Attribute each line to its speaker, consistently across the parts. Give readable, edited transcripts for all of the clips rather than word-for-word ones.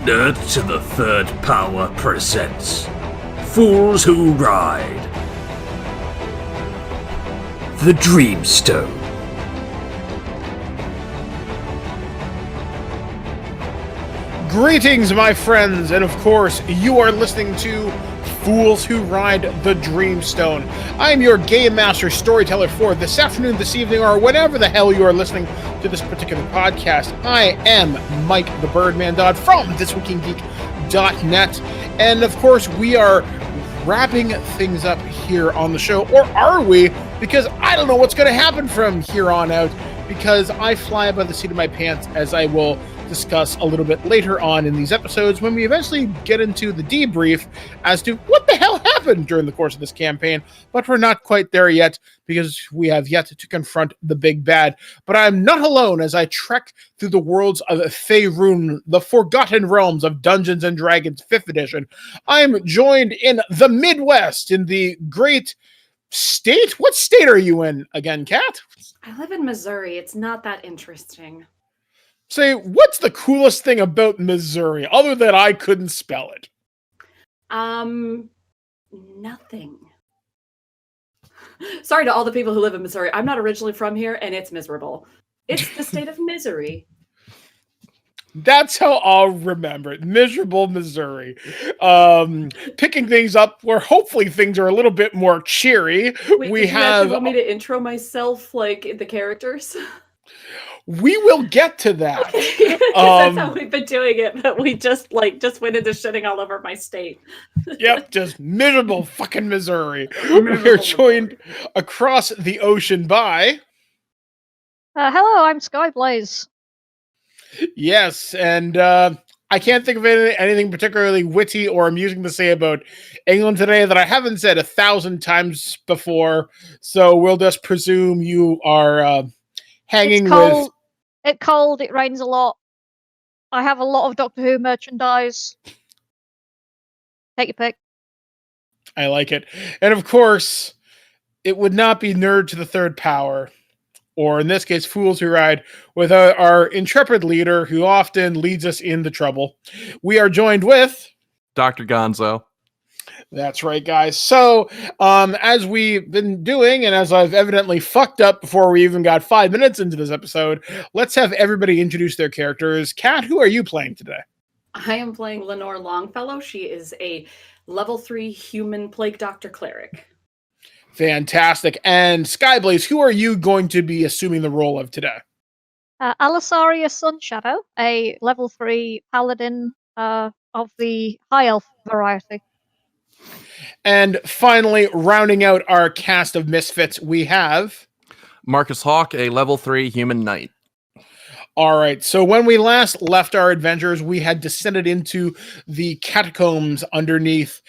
Speaker 1: Nerd to the Third Power presents Fools Who Ride. The Dreamstone.
Speaker 2: Greetings, my friends, and of course, you are listening to Fools Who Ride the Dreamstone. I am your game master storyteller for this afternoon, this evening, or whenever the hell you are listening to this particular podcast. I am Mike the Birdman Dodd from thisweekingeek.net, and of course, we are wrapping things up here on the show, or are we? Because I don't know what's going to happen from here on out, because I fly by the seat of my pants, as I will discuss a little bit later on in these episodes when we eventually get into the debrief as to what the hell happened during the course of this campaign. But we're not quite there yet because we have yet to confront the big bad. But I'm not alone as I trek through the worlds of Faerun, the Forgotten Realms of Dungeons & Dragons 5th edition. I'm joined in the Midwest, in the great state. What state are you in again, Kat?
Speaker 3: I live in Missouri. It's not that interesting.
Speaker 2: Say, what's the coolest thing about Missouri, other than I couldn't spell it?
Speaker 3: Nothing. Sorry to all the people who live in Missouri. I'm not originally from here, and it's miserable. It's the state of misery.
Speaker 2: That's how I'll remember it. Miserable Missouri. Picking things up where hopefully things are a little bit more cheery.
Speaker 3: Wait, you want me to intro myself like the characters?
Speaker 2: We will get to that.
Speaker 3: Okay. That's how we've been doing it, but we just went into shitting all over my state.
Speaker 2: Yep, just miserable fucking Missouri. We're joined across the ocean by...
Speaker 4: Hello, I'm Skyblaze.
Speaker 2: Yes, and I can't think of anything particularly witty or amusing to say about England today that I haven't said 1,000 times before, so we'll just presume you are hanging with...
Speaker 4: It's cold, it rains a lot. I have a lot of Doctor Who merchandise. Take your pick.
Speaker 2: I like it. And of course, it would not be Nerd to the Third Power, or in this case, Fools Who Ride, without our intrepid leader who often leads us into trouble. We are joined with...
Speaker 5: Dr. Gonzo.
Speaker 2: That's right, guys. So, as we've been doing, and as I've evidently fucked up before we even got 5 minutes into this episode, let's have everybody introduce their characters. Kat, who are you playing today?
Speaker 3: I am playing Lenore Longfellow. She is a level 3 human plague doctor cleric.
Speaker 2: Fantastic. And Skyblaze, who are you going to be assuming the role of today?
Speaker 4: Alisaria Sunshadow, a level 3 paladin of the high elf variety.
Speaker 2: And finally, rounding out our cast of misfits, we have...
Speaker 5: Marcus Hawk, a level 3 human knight.
Speaker 2: All right, so when we last left our adventures, we had descended into the catacombs underneath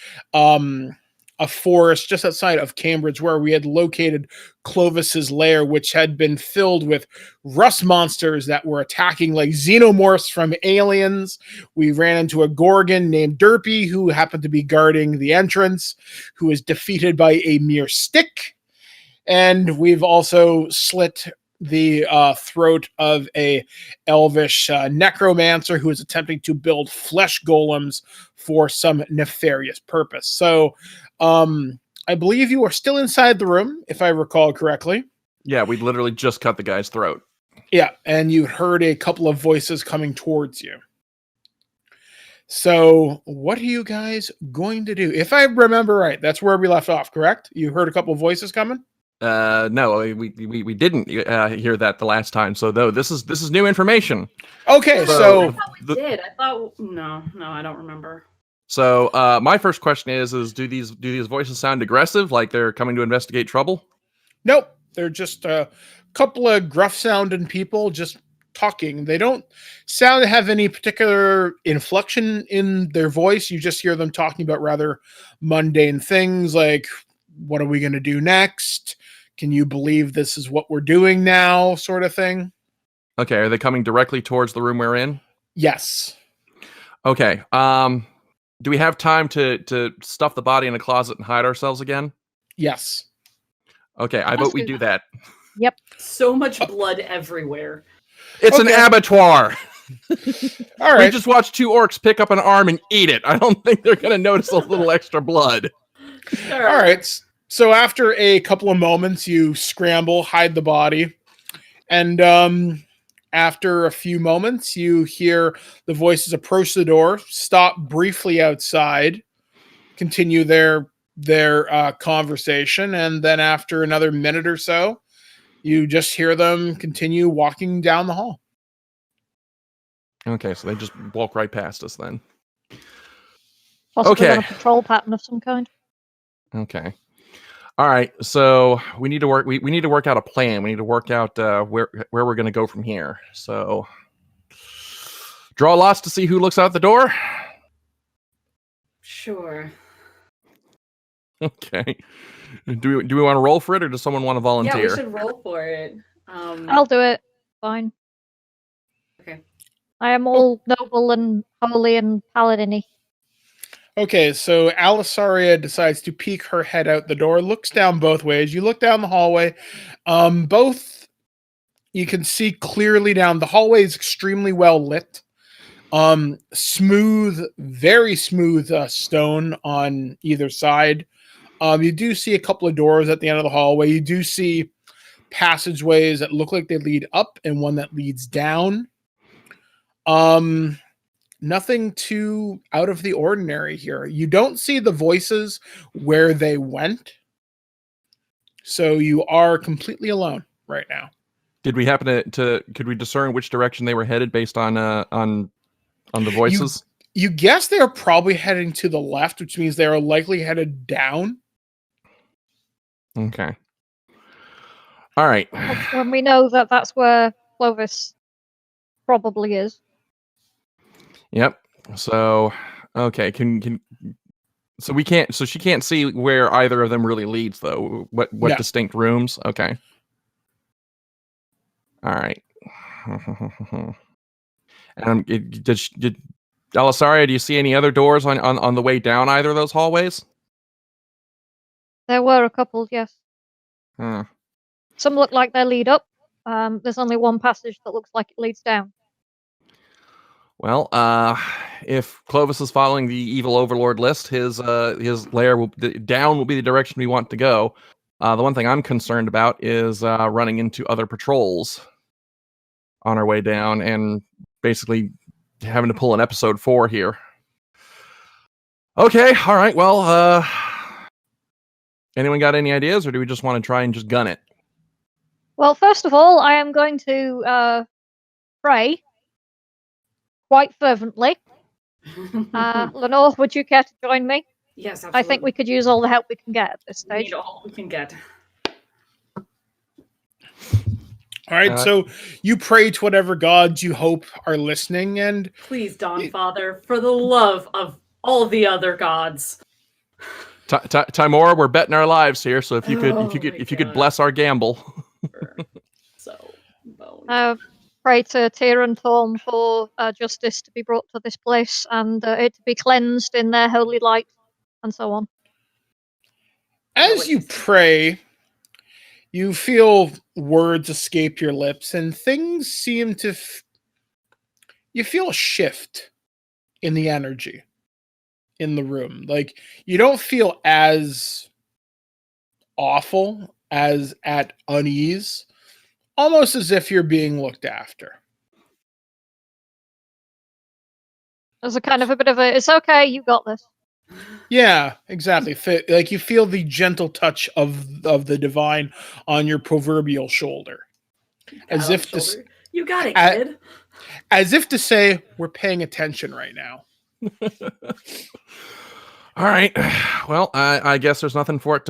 Speaker 2: a forest just outside of Cambridge, where we had located Clovis's lair, which had been filled with rust monsters that were attacking like xenomorphs from aliens. We ran into a Gorgon named Derpy, who happened to be guarding the entrance, who was defeated by a mere stick. And we've also slit the throat of a elvish necromancer who is attempting to build flesh golems for some nefarious purpose. So, I believe you are still inside the room, if I recall correctly.
Speaker 5: Yeah, we literally just cut the guy's throat.
Speaker 2: Yeah, and you heard a couple of voices coming towards you. So, what are you guys going to do? If I remember right, that's where we left off, correct? You heard a couple of voices coming?
Speaker 5: No, we didn't hear that the last time. So though this is new information.
Speaker 2: Okay, so
Speaker 3: I thought we did. I thought no, I don't remember.
Speaker 5: So my first question is do these voices sound aggressive, like they're coming to investigate trouble?
Speaker 2: Nope, they're just a couple of gruff-sounding people just talking. They don't sound to have any particular inflection in their voice. You just hear them talking about rather mundane things like, what are we going to do next? Can you believe this is what we're doing now? Sort of thing.
Speaker 5: Okay, are they coming directly towards the room we're in?
Speaker 2: Yes.
Speaker 5: Okay. Do we have time to stuff the body in a closet and hide ourselves again?
Speaker 2: Yes.
Speaker 5: Okay, I vote we do that.
Speaker 4: Yep.
Speaker 3: So much blood everywhere.
Speaker 5: It's an abattoir.
Speaker 2: All
Speaker 5: We
Speaker 2: right.
Speaker 5: just watched two orcs pick up an arm and eat it. I don't think they're going to notice a little extra blood.
Speaker 3: Sure.
Speaker 2: All right. So after a couple of moments, you scramble, hide the body, and after a few moments, you hear the voices approach the door, stop briefly outside, continue their conversation, and then after another minute or so, you just hear them continue walking down the hall.
Speaker 5: Okay, so they just walk right past us then.
Speaker 4: Possibly
Speaker 5: Okay.
Speaker 4: on a patrol pattern of some kind.
Speaker 5: Okay. All right. So we need to work. We need to work out a plan. We need to work out where we're going to go from here. So draw lots to see who looks out the door.
Speaker 3: Sure.
Speaker 5: Okay. Do we want to roll for it, or does someone want to volunteer?
Speaker 3: Yeah, we should roll for it.
Speaker 4: I'll do it. Fine.
Speaker 3: Okay.
Speaker 4: I am all noble and holy and paladin-y.
Speaker 2: Okay, so Alisaria decides to peek her head out the door, looks down both ways. You look down the hallway. Both, you can see clearly down. The hallway is extremely well lit. Smooth, very smooth stone on either side. You do see a couple of doors at the end of the hallway. You do see passageways that look like they lead up and one that leads down. Nothing too out of the ordinary here. You don't see the voices where they went. So you are completely alone right now.
Speaker 5: Did we happen to could we discern which direction they were headed based on the voices?
Speaker 2: You guess they're probably heading to the left, which means they are likely headed down.
Speaker 5: Okay. All right.
Speaker 4: When we know that that's where Clovis probably is.
Speaker 5: Yep. So, okay. So we can't. So she can't see where either of them really leads, though. What
Speaker 2: No.
Speaker 5: distinct rooms? Okay. All right. Did Alisaria, do you see any other doors on the way down either of those hallways?
Speaker 4: There were a couple, yes.
Speaker 5: Hmm.
Speaker 4: Some look like they lead up. There's only one passage that looks like it leads down.
Speaker 5: Well, if Clovis is following the evil overlord list, his lair down will be the direction we want to go. The one thing I'm concerned about is running into other patrols on our way down and basically having to pull an episode 4 here. Okay, all right. Well, anyone got any ideas, or do we just want to try and just gun it?
Speaker 4: Well, first of all, I am going to pray quite fervently. Lenore, would you care to join me?
Speaker 3: Yes, absolutely.
Speaker 4: I think we could use all the help we can get at this
Speaker 3: We
Speaker 4: stage.
Speaker 3: need all we can get.
Speaker 2: All right, so you pray to whatever gods you hope are listening, and
Speaker 3: Please, Dawn Father, for the love of all the other gods.
Speaker 5: Timora, we're betting our lives here, so if you could
Speaker 3: God.
Speaker 5: bless our gamble.
Speaker 3: So, bone.
Speaker 4: Pray to Tyr and Thorm for justice to be brought to this place and it to be cleansed in their holy light, and so on.
Speaker 2: as you pray, you feel words escape your lips, and things seem to... you feel a shift in the energy in the room. Like, you don't feel as awful, as at unease, almost as if you're being looked after.
Speaker 4: There's a kind of a bit of a, it's okay, you got this.
Speaker 2: Yeah, exactly. Like, you feel the gentle touch of the divine on your proverbial shoulder. As if to,
Speaker 3: you got it, kid.
Speaker 2: as if to say, we're paying attention right now.
Speaker 5: All right. Well, I guess there's nothing for it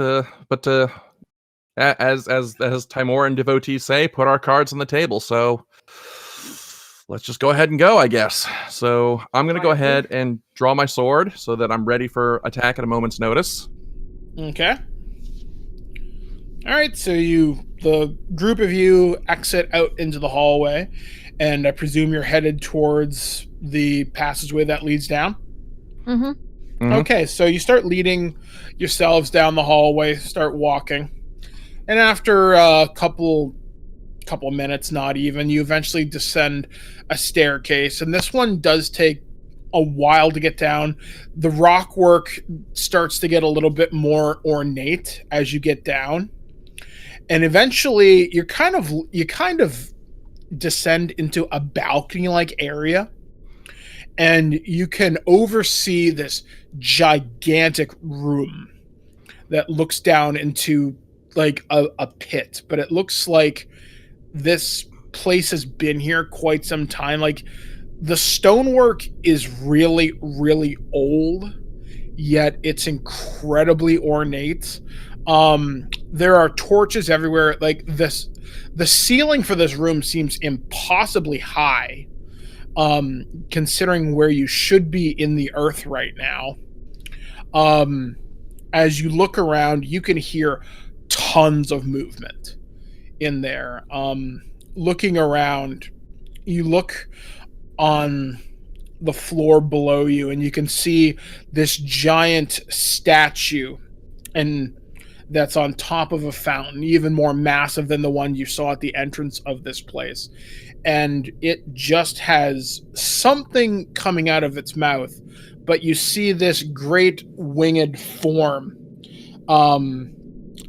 Speaker 5: but to, as Timor and devotees say, put our cards on the table. So let's just go ahead and go, I guess. So I'm going to go ahead and draw my sword so that I'm ready for attack at a moment's notice.
Speaker 2: Okay. All right. So the group of you exit out into the hallway, and I presume you're headed towards the passageway that leads down.
Speaker 4: Mm-hmm.
Speaker 5: Mm-hmm.
Speaker 2: Okay, so you start leading yourselves down the hallway, start walking. And after a couple couple of minutes, not even. You eventually descend a staircase, and this one does take a while to get down. The rock work starts to get a little bit more ornate as you get down, and eventually you kind of descend into a balcony-like area, and you can oversee this gigantic room that looks down into like a pit, but it looks like this place has been here quite some time. Like, the stonework is really, really old, yet it's incredibly ornate. There are torches everywhere. Like, the ceiling for this room seems impossibly high, considering where you should be in the earth right now. As you look around, you can hear tons of movement in there. Looking around, you look on the floor below you, and you can see this giant statue, and that's on top of a fountain, even more massive than the one you saw at the entrance of this place. And it just has something coming out of its mouth, but you see this great winged form,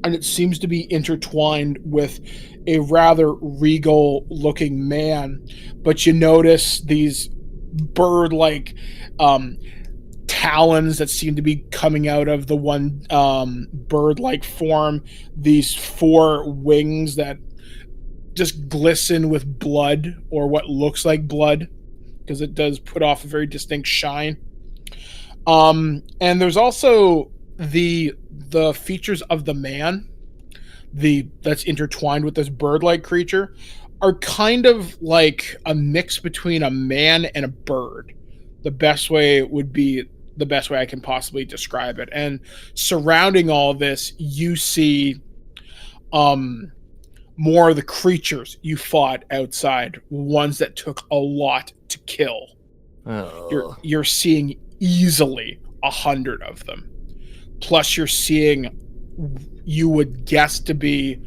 Speaker 2: and it seems to be intertwined with a rather regal-looking man. But you notice these bird-like talons that seem to be coming out of the one bird-like form, these 4 wings that just glisten with blood, or what looks like blood, because it does put off a very distinct shine. And there's also the features of the man, that's intertwined with this bird-like creature, are kind of like a mix between a man and a bird. The best way I can possibly describe it. And surrounding all this, you see more of the creatures you fought outside, ones that took a lot to kill.
Speaker 5: Oh.
Speaker 2: You're seeing easily 100 of them. Plus you're seeing, you would guess to be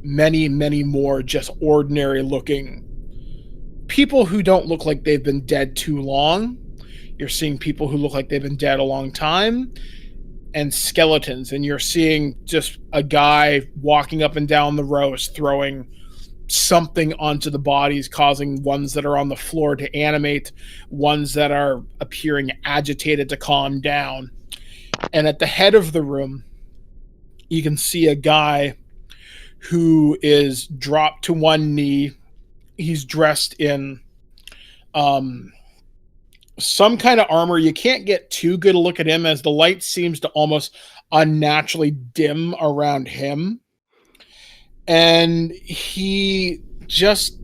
Speaker 2: many, many more just ordinary looking people who don't look like they've been dead too long. You're seeing people who look like they've been dead a long time, and skeletons. And you're seeing just a guy walking up and down the rows, throwing something onto the bodies, causing ones that are on the floor to animate, ones that are appearing agitated to calm down. And at the head of the room, you can see a guy who is dropped to one knee. He's dressed in some kind of armor. You can't get too good a look at him, as the light seems to almost unnaturally dim around him. And he just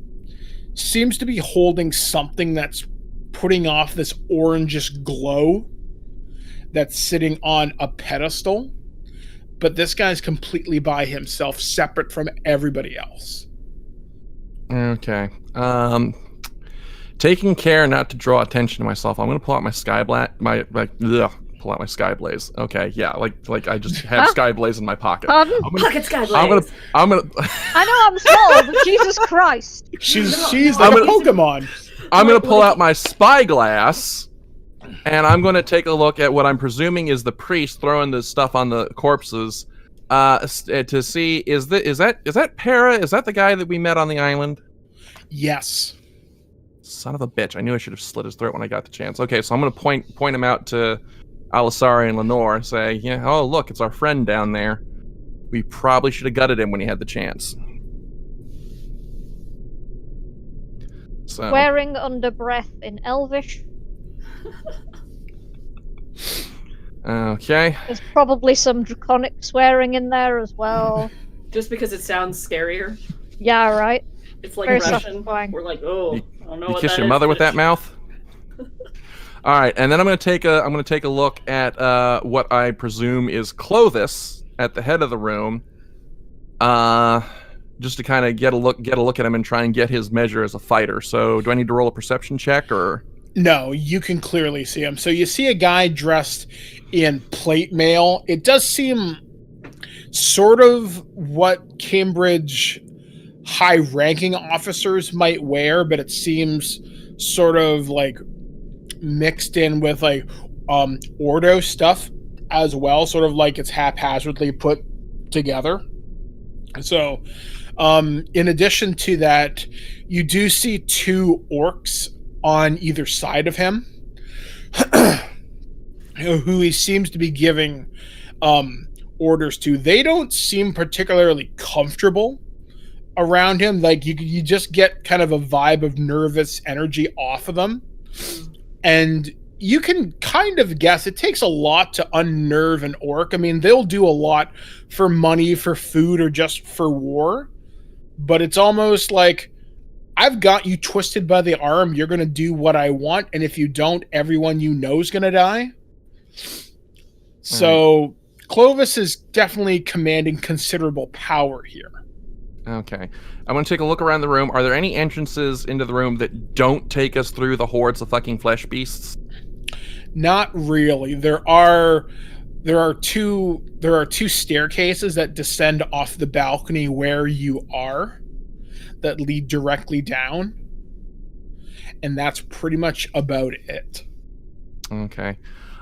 Speaker 2: seems to be holding something that's putting off this orangish glow that's sitting on a pedestal. But this guy's completely by himself, separate from everybody else.
Speaker 5: Okay. Taking care not to draw attention to myself, I'm going to pull out my pull out my sky blaze. Okay, yeah, like I just have sky blaze in my pocket.
Speaker 3: Pocket sky blaze.
Speaker 5: I'm gonna.
Speaker 4: I know I'm small, but Jesus Christ.
Speaker 2: She's like a Pokemon.
Speaker 5: I'm gonna pull out my spyglass, and I'm gonna take a look at what I'm presuming is the priest throwing this stuff on the corpses, to see is that Para? Is that the guy that we met on the island?
Speaker 2: Yes.
Speaker 5: Son of a bitch! I knew I should have slit his throat when I got the chance. Okay, so I'm gonna point him out to Alisari and Lenore and say, yeah, oh look, it's our friend down there. We probably should have gutted him when he had the chance. So.
Speaker 4: Swearing under breath in Elvish.
Speaker 5: Okay.
Speaker 4: There's probably some draconic swearing in there as well.
Speaker 3: Just because it sounds scarier.
Speaker 4: Yeah, right.
Speaker 3: It's like
Speaker 4: Very
Speaker 3: Russian.
Speaker 4: satisfying.
Speaker 3: We're like, oh, I don't know
Speaker 5: You
Speaker 3: what
Speaker 5: kiss
Speaker 3: that
Speaker 5: your
Speaker 3: is,
Speaker 5: mother
Speaker 3: but
Speaker 5: with that mouth? All right, and then I'm going to take a look at what I presume is Clovis at the head of the room, just to kind of get a look at him and try and get his measure as a fighter. So, do I need to roll a perception check or?
Speaker 2: No, you can clearly see him. So you see a guy dressed in plate mail. It does seem sort of what Cambridge high-ranking officers might wear, but it seems sort of like mixed in with like Ordo stuff as well, sort of like it's haphazardly put together. So, in addition to that, you do see 2 orcs on either side of him, who he seems to be giving orders to. They don't seem particularly comfortable around him. Like you just get kind of a vibe of nervous energy off of them, and you can kind of guess it takes a lot to unnerve an orc. I mean, they'll do a lot for money, for food, or just for war, but it's almost like, I've got you twisted by the arm, you're going to do what I want, and if you don't, everyone you know is going to die. So Clovis is definitely commanding considerable power here.
Speaker 5: Okay. I want to take a look around the room. Are there any entrances into the room that don't take us through the hordes of fucking flesh beasts?
Speaker 2: Not really. There are two staircases that descend off the balcony where you are that lead directly down. And that's pretty much about it.
Speaker 5: Okay.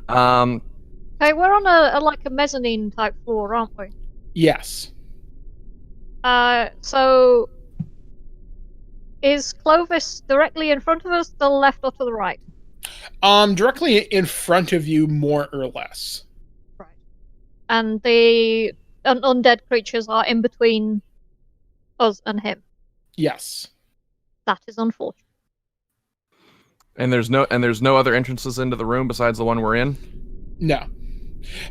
Speaker 4: Hey, we're on a mezzanine type floor, aren't we?
Speaker 2: Yes.
Speaker 4: So is Clovis directly in front of us, to the left or to the right?
Speaker 2: Directly in front of you, more or less.
Speaker 4: Right. And the undead creatures are in between us and him.
Speaker 2: Yes.
Speaker 4: That is unfortunate.
Speaker 5: And there's no other entrances into the room besides the one we're in?
Speaker 2: No.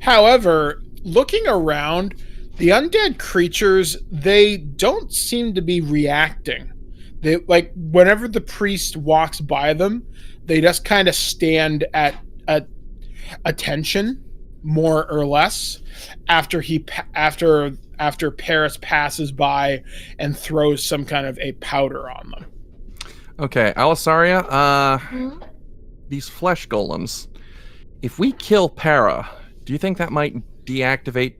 Speaker 2: However, looking around, the undead creatures, they don't seem to be reacting. They, like, whenever the priest walks by them, they just kind of stand at attention, more or less, after Paris passes by and throws some kind of a powder on them.
Speaker 5: Okay, Alisaria, these flesh golems, if we kill Para, do you think that might deactivate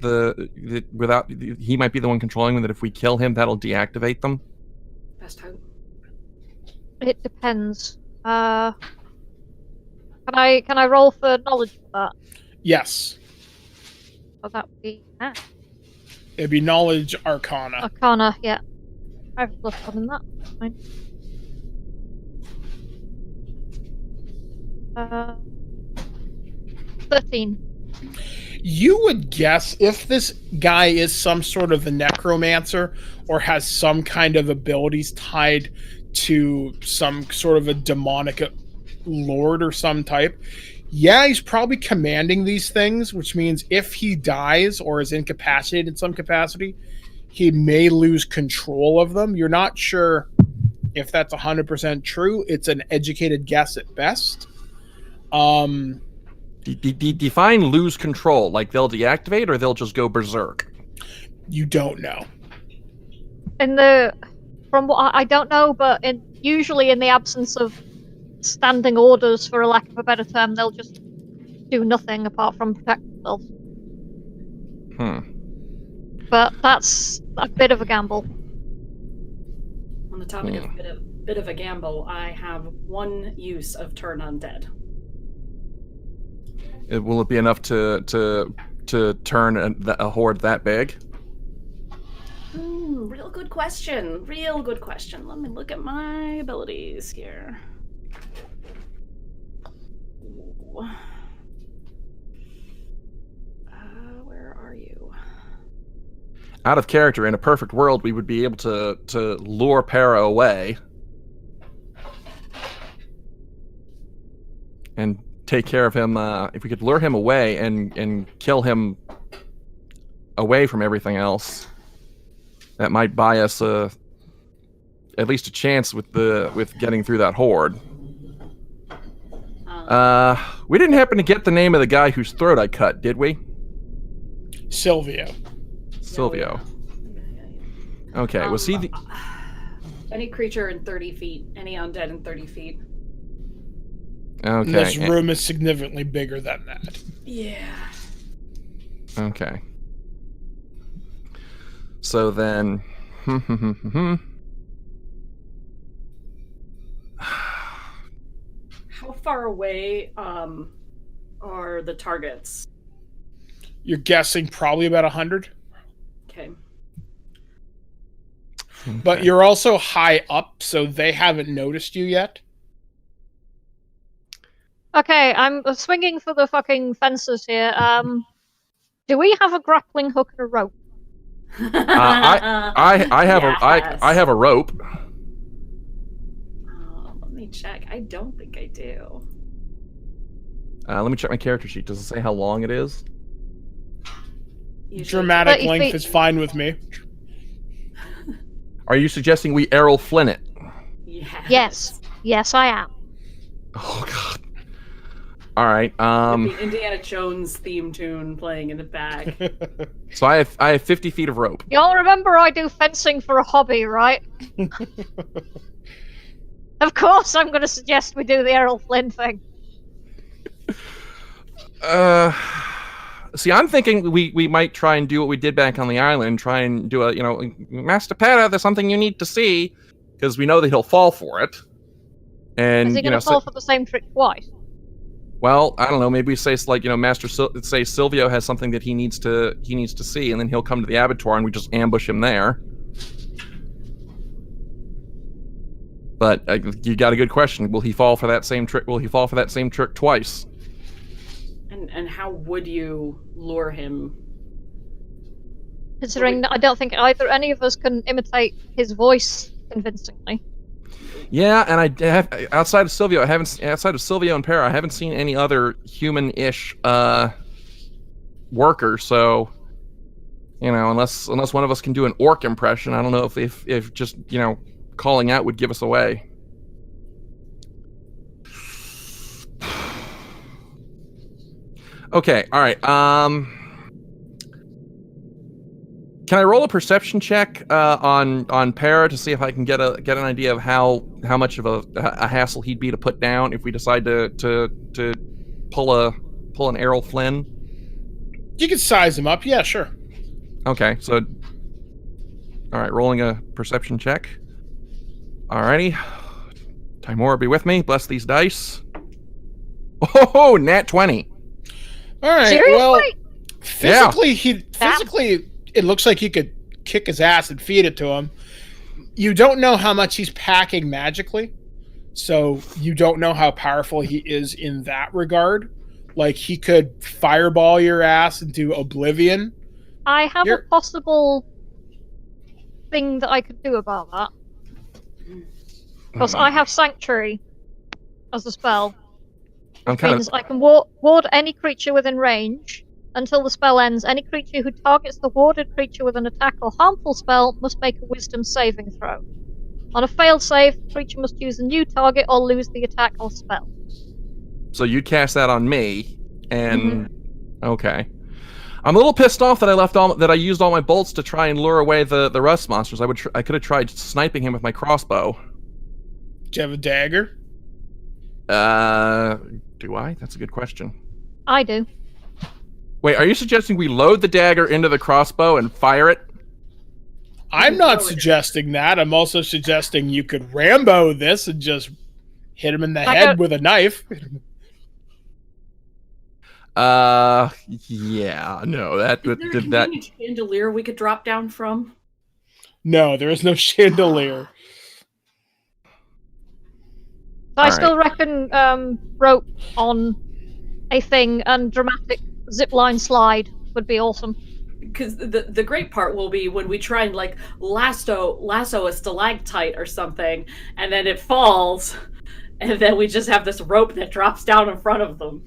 Speaker 5: he might be the one controlling them, that if we kill him, that'll deactivate them?
Speaker 3: Best hope.
Speaker 4: It depends. Can I roll for knowledge for that?
Speaker 2: Yes.
Speaker 4: Oh, that would be
Speaker 2: It'd be knowledge arcana.
Speaker 4: Arcana, yeah. I have +1 in that. That's fine. 13.
Speaker 2: You would guess, if this guy is some sort of a necromancer or has some kind of abilities tied to some sort of a demonic lord or some type, yeah, he's probably commanding these things, which means if he dies or is incapacitated in some capacity, he may lose control of them. You're not sure if that's 100% true. It's an educated guess at best.
Speaker 5: Define lose control. Like they'll deactivate or they'll just go berserk?
Speaker 2: You don't know.
Speaker 4: From what I don't know, but usually in the absence of standing orders, for a lack of a better term, they'll just do nothing apart from protect themselves. But that's a bit of a gamble.
Speaker 3: On the topic of bit of a gamble, I have 1 use of turn undead.
Speaker 5: Will it be enough to turn a horde that big?
Speaker 3: Real good question. Real good question. Let me look at my abilities here. Where are you?
Speaker 5: Out of character, in a perfect world, we would be able to lure Para away and take care of him. If we could lure him away and kill him away from everything else, that might buy us at least a chance with getting through that horde. We didn't happen to get the name of the guy whose throat I cut, did we?
Speaker 2: Silvio.
Speaker 3: Yeah.
Speaker 5: Okay, was he the...
Speaker 3: Any creature in 30 feet, any undead in 30 feet.
Speaker 5: Okay.
Speaker 2: This room is significantly bigger than that.
Speaker 3: Yeah.
Speaker 5: Okay. So then,
Speaker 3: far away are the targets?
Speaker 2: You're guessing probably about 100.
Speaker 3: Okay.
Speaker 2: But you're also high up, so they haven't noticed you yet.
Speaker 4: Okay, I'm swinging for the fucking fences here. Do we have a grappling hook and a rope?
Speaker 5: I have a rope.
Speaker 3: Let me check. I don't think I do.
Speaker 5: Let me check my character sheet. Does it say how long it is?
Speaker 3: Usually
Speaker 2: Dramatic
Speaker 4: 30
Speaker 2: length
Speaker 4: feet.
Speaker 2: is fine with me.
Speaker 5: Are you suggesting we Errol Flynn it?
Speaker 4: Yes. Yes, I am.
Speaker 5: Oh god. All right.
Speaker 3: The Indiana Jones theme tune playing in the back.
Speaker 5: So I have 50 feet of rope.
Speaker 4: Y'all remember I do fencing for a hobby, right? Of course I'm going to suggest we do the Errol Flynn thing.
Speaker 5: See, I'm thinking we might try and do what we did back on the island. Try and do Master Para, there's something you need to see, because we know that he'll fall for it. And
Speaker 4: Is he going to fall for the same trick twice?
Speaker 5: Well, I don't know. Maybe we say say Silvio has something that he needs to see, and then he'll come to the abattoir, and we just ambush him there. But you got a good question. Will he fall for that same trick? Will he fall for that same trick twice?
Speaker 3: And how would you lure him?
Speaker 4: Considering that I don't think either any of us can imitate his voice convincingly.
Speaker 5: Yeah, and I have outside of Silvio and Para, I haven't seen any other human-ish worker. So, unless one of us can do an orc impression, I don't know if just calling out would give us away. Okay, all right. Can I roll a perception check on Para to see if I can get an idea of how much of a hassle he'd be to put down if we decide to pull an Errol Flynn?
Speaker 2: You can size him up. Yeah, sure.
Speaker 5: Okay, so all right, rolling a perception check. Alrighty, Timora, be with me. Bless these dice. Oh, nat 20.
Speaker 2: All right.
Speaker 4: Seriously?
Speaker 2: Well, physically, it looks like you could kick his ass and feed it to him. You don't know how much he's packing magically, so you don't know how powerful he is in that regard. Like, he could fireball your ass into oblivion.
Speaker 4: I have a possible thing that I could do about that. Because I have Sanctuary as a spell. Which means I can ward any creature within range. Until the spell ends, any creature who targets the warded creature with an attack or harmful spell must make a wisdom saving throw. On a failed save, the creature must choose a new target or lose the attack or spell.
Speaker 5: So you cast that on me, and okay. I'm a little pissed off that I used all my bolts to try and lure away the rust monsters. I could have tried sniping him with my crossbow.
Speaker 2: Do you have a dagger?
Speaker 5: Do I? That's a good question.
Speaker 4: I do.
Speaker 5: Wait, are you suggesting we load the dagger into the crossbow and fire it?
Speaker 2: I'm not suggesting that. I'm also suggesting you could Rambo this and just hit him in the head with a knife.
Speaker 5: Yeah, no, that
Speaker 3: Is there a convenient chandelier we could drop down from?
Speaker 2: No, there is no chandelier.
Speaker 4: I still reckon rope on a thing and dramatic zipline slide would be awesome.
Speaker 3: Because the great part will be when we try and lasso a stalactite or something, and then it falls, and then we just have this rope that drops down in front of them.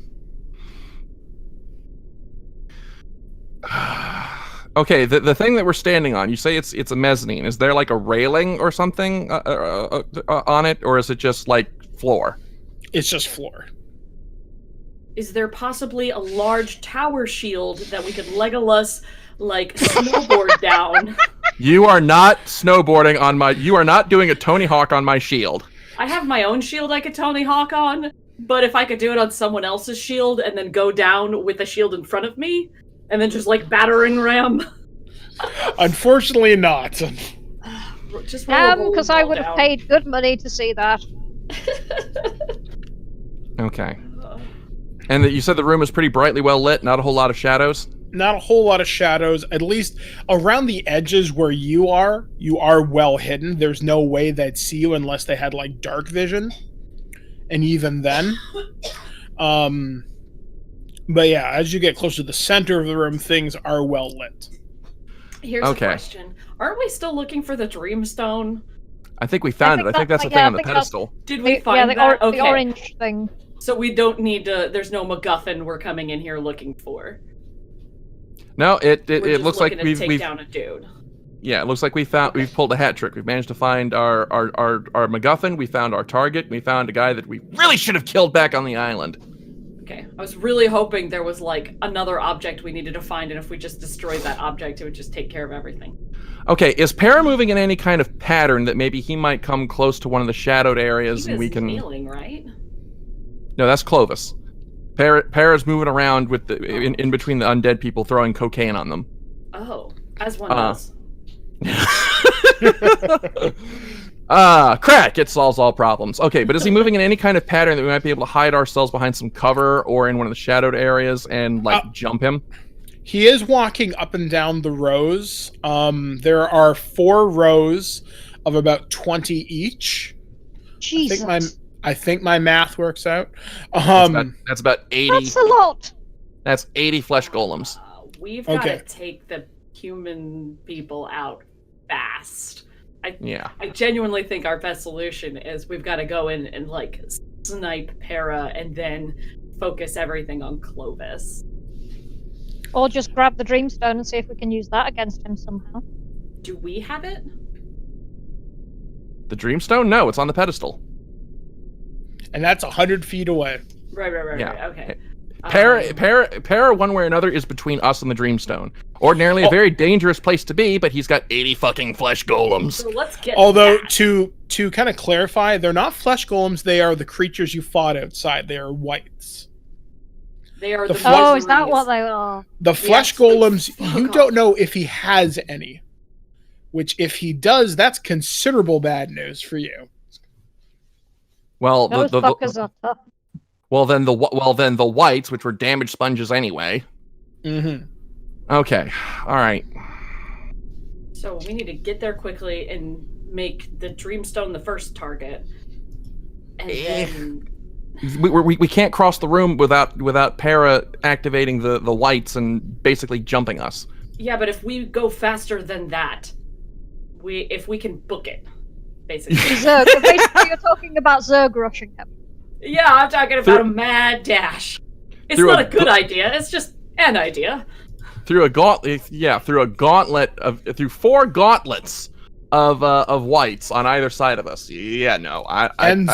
Speaker 5: Okay, the thing that we're standing on, you say it's a mezzanine. Is there like a railing or something on it, or is it just like floor?
Speaker 2: It's just floor.
Speaker 3: Is there possibly a large tower shield that we could Legolas snowboard down?
Speaker 5: You are not snowboarding on my. You are not doing a Tony Hawk on my shield.
Speaker 3: I have my own shield I could Tony Hawk on, but if I could do it on someone else's shield and then go down with the shield in front of me, and then just battering ram.
Speaker 2: Unfortunately, not.
Speaker 3: Just
Speaker 4: because I would have paid good money to see that.
Speaker 5: Okay. And you said the room is pretty brightly well lit, not a whole lot of shadows?
Speaker 2: Not a whole lot of shadows, at least around the edges where you are well hidden. There's no way they'd see you unless they had like dark vision. And even then. But yeah, as you get closer to the center of the room, things are well lit.
Speaker 3: Here's a question. Aren't we still looking for the Dreamstone?
Speaker 5: I think we found it. I think that's the thing on the pedestal.
Speaker 3: Did we find that?
Speaker 4: The orange thing.
Speaker 3: So we don't need to, there's no MacGuffin we're coming in here looking for.
Speaker 5: No, it looks like
Speaker 3: we've take down a dude.
Speaker 5: Yeah, it looks like we've pulled a hat trick. We've managed to find our MacGuffin. We found our target. We found a guy that we really should have killed back on the island.
Speaker 3: Okay, I was really hoping there was like another object we needed to find, and if we just destroyed that object, it would just take care of everything.
Speaker 5: Okay, is Para moving in any kind of pattern that maybe he might come close to one of the shadowed areas and we can?
Speaker 3: Kneeling, right?
Speaker 5: No, that's Clovis. Para's moving around with in between the undead people, throwing cocaine on them.
Speaker 3: Oh, as one does.
Speaker 5: Crack! It solves all problems. Okay, but is he moving in any kind of pattern that we might be able to hide ourselves behind some cover or in one of the shadowed areas and jump him?
Speaker 2: He is walking up and down the rows. There are 4 rows of about 20 each.
Speaker 4: Jesus.
Speaker 2: I think my math works out.
Speaker 5: That's about 80.
Speaker 4: That's a lot.
Speaker 5: That's 80 flesh golems.
Speaker 3: We've got to take the human people out fast. I genuinely think our best solution is we've got to go in and like snipe Para and then focus everything on Clovis.
Speaker 4: Or just grab the Dreamstone and see if we can use that against him somehow.
Speaker 3: Do we have it?
Speaker 5: The Dreamstone? No, it's on the pedestal.
Speaker 2: And that's 100 feet away.
Speaker 3: Right,
Speaker 5: Yeah.
Speaker 3: Okay.
Speaker 2: Para,
Speaker 5: one way or another, is between us and the Dreamstone. Ordinarily a very dangerous place to be, but he's got 80 fucking flesh golems.
Speaker 3: So let's get
Speaker 2: to kind of clarify, they're not flesh golems, they are the creatures you fought outside. They are wights.
Speaker 3: They are
Speaker 4: Oh, is that what they are?
Speaker 2: The flesh golems, you don't know if he has any. Which, if he does, that's considerable bad news for you.
Speaker 5: Well,
Speaker 4: Those fuckers are tough.
Speaker 5: Well, then the whites, which were damaged sponges anyway.
Speaker 2: Mm-hmm.
Speaker 5: Okay. All right.
Speaker 3: So we need to get there quickly and make the Dreamstone the first target. And then
Speaker 5: we can't cross the room without Para activating the whites and basically jumping us.
Speaker 3: Yeah, but if we go faster than that, if we can book it, basically.
Speaker 4: Zerg. Basically, you're talking about Zerg rushing him.
Speaker 3: Yeah, I'm talking about a mad dash. It's not a good idea. It's just an idea.
Speaker 5: Through 4 gauntlets of whites on either side of us. Yeah, no,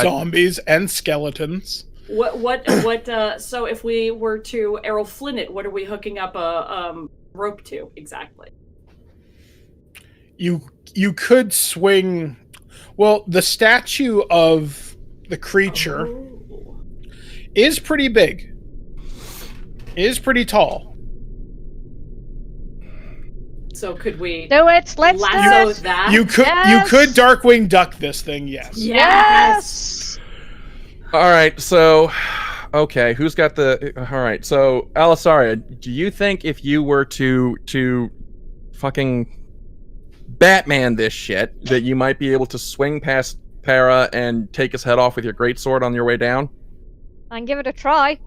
Speaker 2: zombies and skeletons.
Speaker 3: So if we were to Errol Flynn it, what are we hooking up a rope to exactly?
Speaker 2: You could swing. Well, the statue of the creature is pretty big. Is pretty tall.
Speaker 3: So could we
Speaker 4: do it? Let's
Speaker 3: lasso that?
Speaker 2: You could Darkwing Duck this thing, yes.
Speaker 3: Yes.
Speaker 5: All right, so okay, who's got the? All right, so Alisaria, do you think if you were to fucking Batman this shit that you might be able to swing past Para and take his head off with your greatsword on your way down?
Speaker 4: I can give it a try.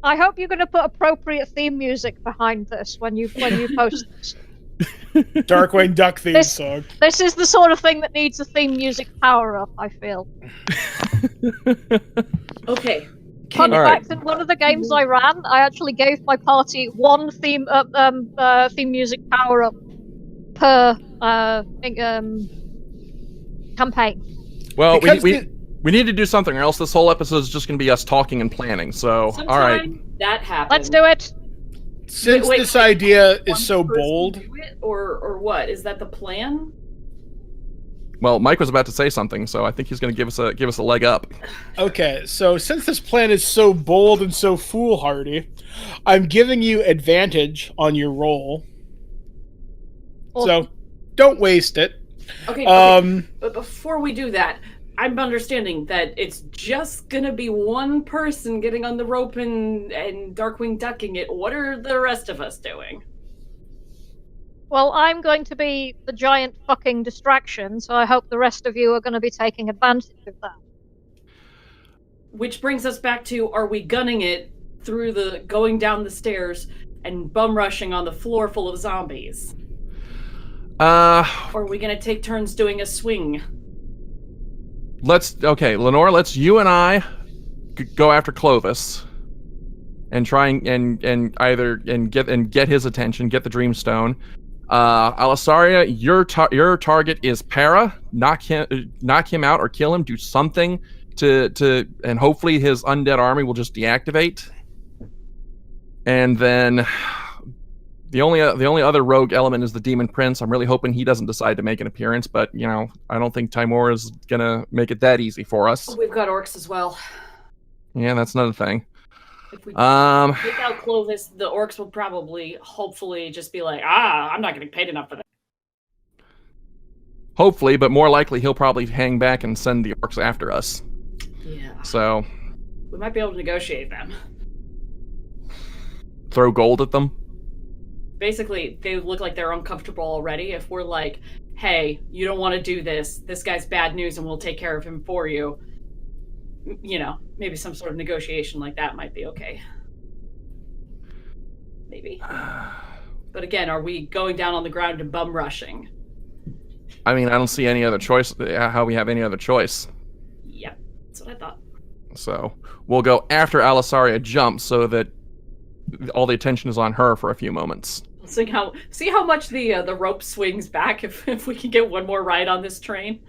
Speaker 4: I hope you're going to put appropriate theme music behind this when you post this.
Speaker 2: Darkwing Duck theme song.
Speaker 4: This is the sort of thing that needs a theme music power-up, I feel.
Speaker 3: Okay.
Speaker 4: Fun fact, in one of the games I ran, I actually gave my party one theme music power-up per campaign.
Speaker 5: Well, we need to do something, or else this whole episode is just going to be us talking and planning. So, all right,
Speaker 3: that happens.
Speaker 4: Let's do it.
Speaker 2: Since this idea is so bold,
Speaker 3: or what is that the plan?
Speaker 5: Well, Mike was about to say something, so I think he's going to give us a leg up.
Speaker 2: Okay, so since this plan is so bold and so foolhardy, I'm giving you advantage on your roll. So don't waste it.
Speaker 3: Okay. But before we do that, I'm understanding that it's just gonna be one person getting on the rope and Darkwing ducking it. What are the rest of us doing?
Speaker 4: Well, I'm going to be the giant fucking distraction, so I hope the rest of you are going to be taking advantage of that.
Speaker 3: Which brings us back to, are we gunning it through the going down the stairs and bum rushing on the floor full of zombies? Or are we gonna take turns doing a swing?
Speaker 5: Lenore, let's you and I go after Clovis and try and get his attention, get the Dreamstone. Alisaria, your target is Para. Knock him out or kill him. Do something to and hopefully his undead army will just deactivate. And then the only other rogue element is the Demon Prince. I'm really hoping he doesn't decide to make an appearance, but I don't think Timor is gonna make it that easy for us.
Speaker 3: We've got orcs as well.
Speaker 5: Yeah, that's another thing.
Speaker 3: If we take out Clovis, the orcs will probably, hopefully, just be like, I'm not getting paid enough for that.
Speaker 5: Hopefully, but more likely he'll probably hang back and send the orcs after us.
Speaker 3: Yeah.
Speaker 5: So
Speaker 3: we might be able to negotiate them.
Speaker 5: Throw gold at them?
Speaker 3: Basically, they look like they're uncomfortable already. If we're like, hey, you don't want to do this. This guy's bad news and we'll take care of him for you. Maybe some sort of negotiation like that might be okay. Maybe. But again, are we going down on the ground and bum rushing?
Speaker 5: I mean, I don't see any other choice, how we have any other choice.
Speaker 3: Yep, that's what I thought.
Speaker 5: So, we'll go after Alisaria jumps so that all the attention is on her for a few moments.
Speaker 3: See how much the rope swings back if we can get one more ride on this train.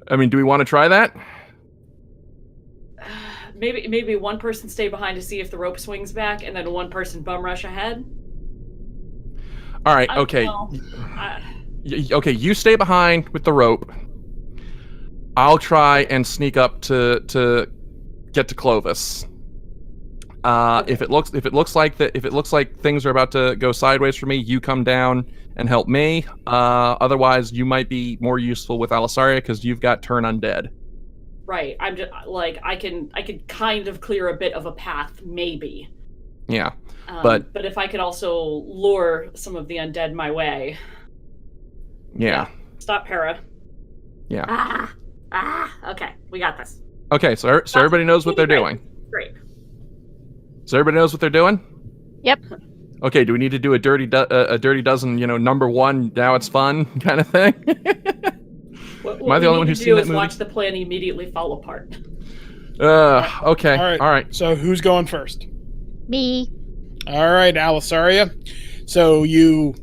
Speaker 5: I mean, do we want to try that?
Speaker 3: Maybe one person stay behind to see if the rope swings back, and then one person bum rush ahead.
Speaker 5: All right. Okay. Okay. You stay behind with the rope. I'll try and sneak up to get to Clovis. Okay. If it looks like things are about to go sideways for me, you come down and help me. Otherwise, you might be more useful with Alisaria because you've got turn undead.
Speaker 3: Right. I'm just like I can kind of clear a bit of a path, maybe.
Speaker 5: Yeah.
Speaker 3: But if I could also lure some of the undead my way.
Speaker 5: Yeah.
Speaker 3: Stop, Para.
Speaker 5: Yeah.
Speaker 3: Okay, we got this.
Speaker 5: Okay, so everybody knows what they're doing.
Speaker 3: Great.
Speaker 5: So everybody knows what they're doing?
Speaker 4: Yep.
Speaker 5: Okay, do we need to do a dirty dozen, number one, now it's fun kind of thing?
Speaker 3: What
Speaker 5: Am I the only one who's seen that movie?
Speaker 3: Watch the plan immediately fall apart.
Speaker 5: Okay. All right.
Speaker 2: So who's going first?
Speaker 4: Me.
Speaker 2: All right, Alisaria. So you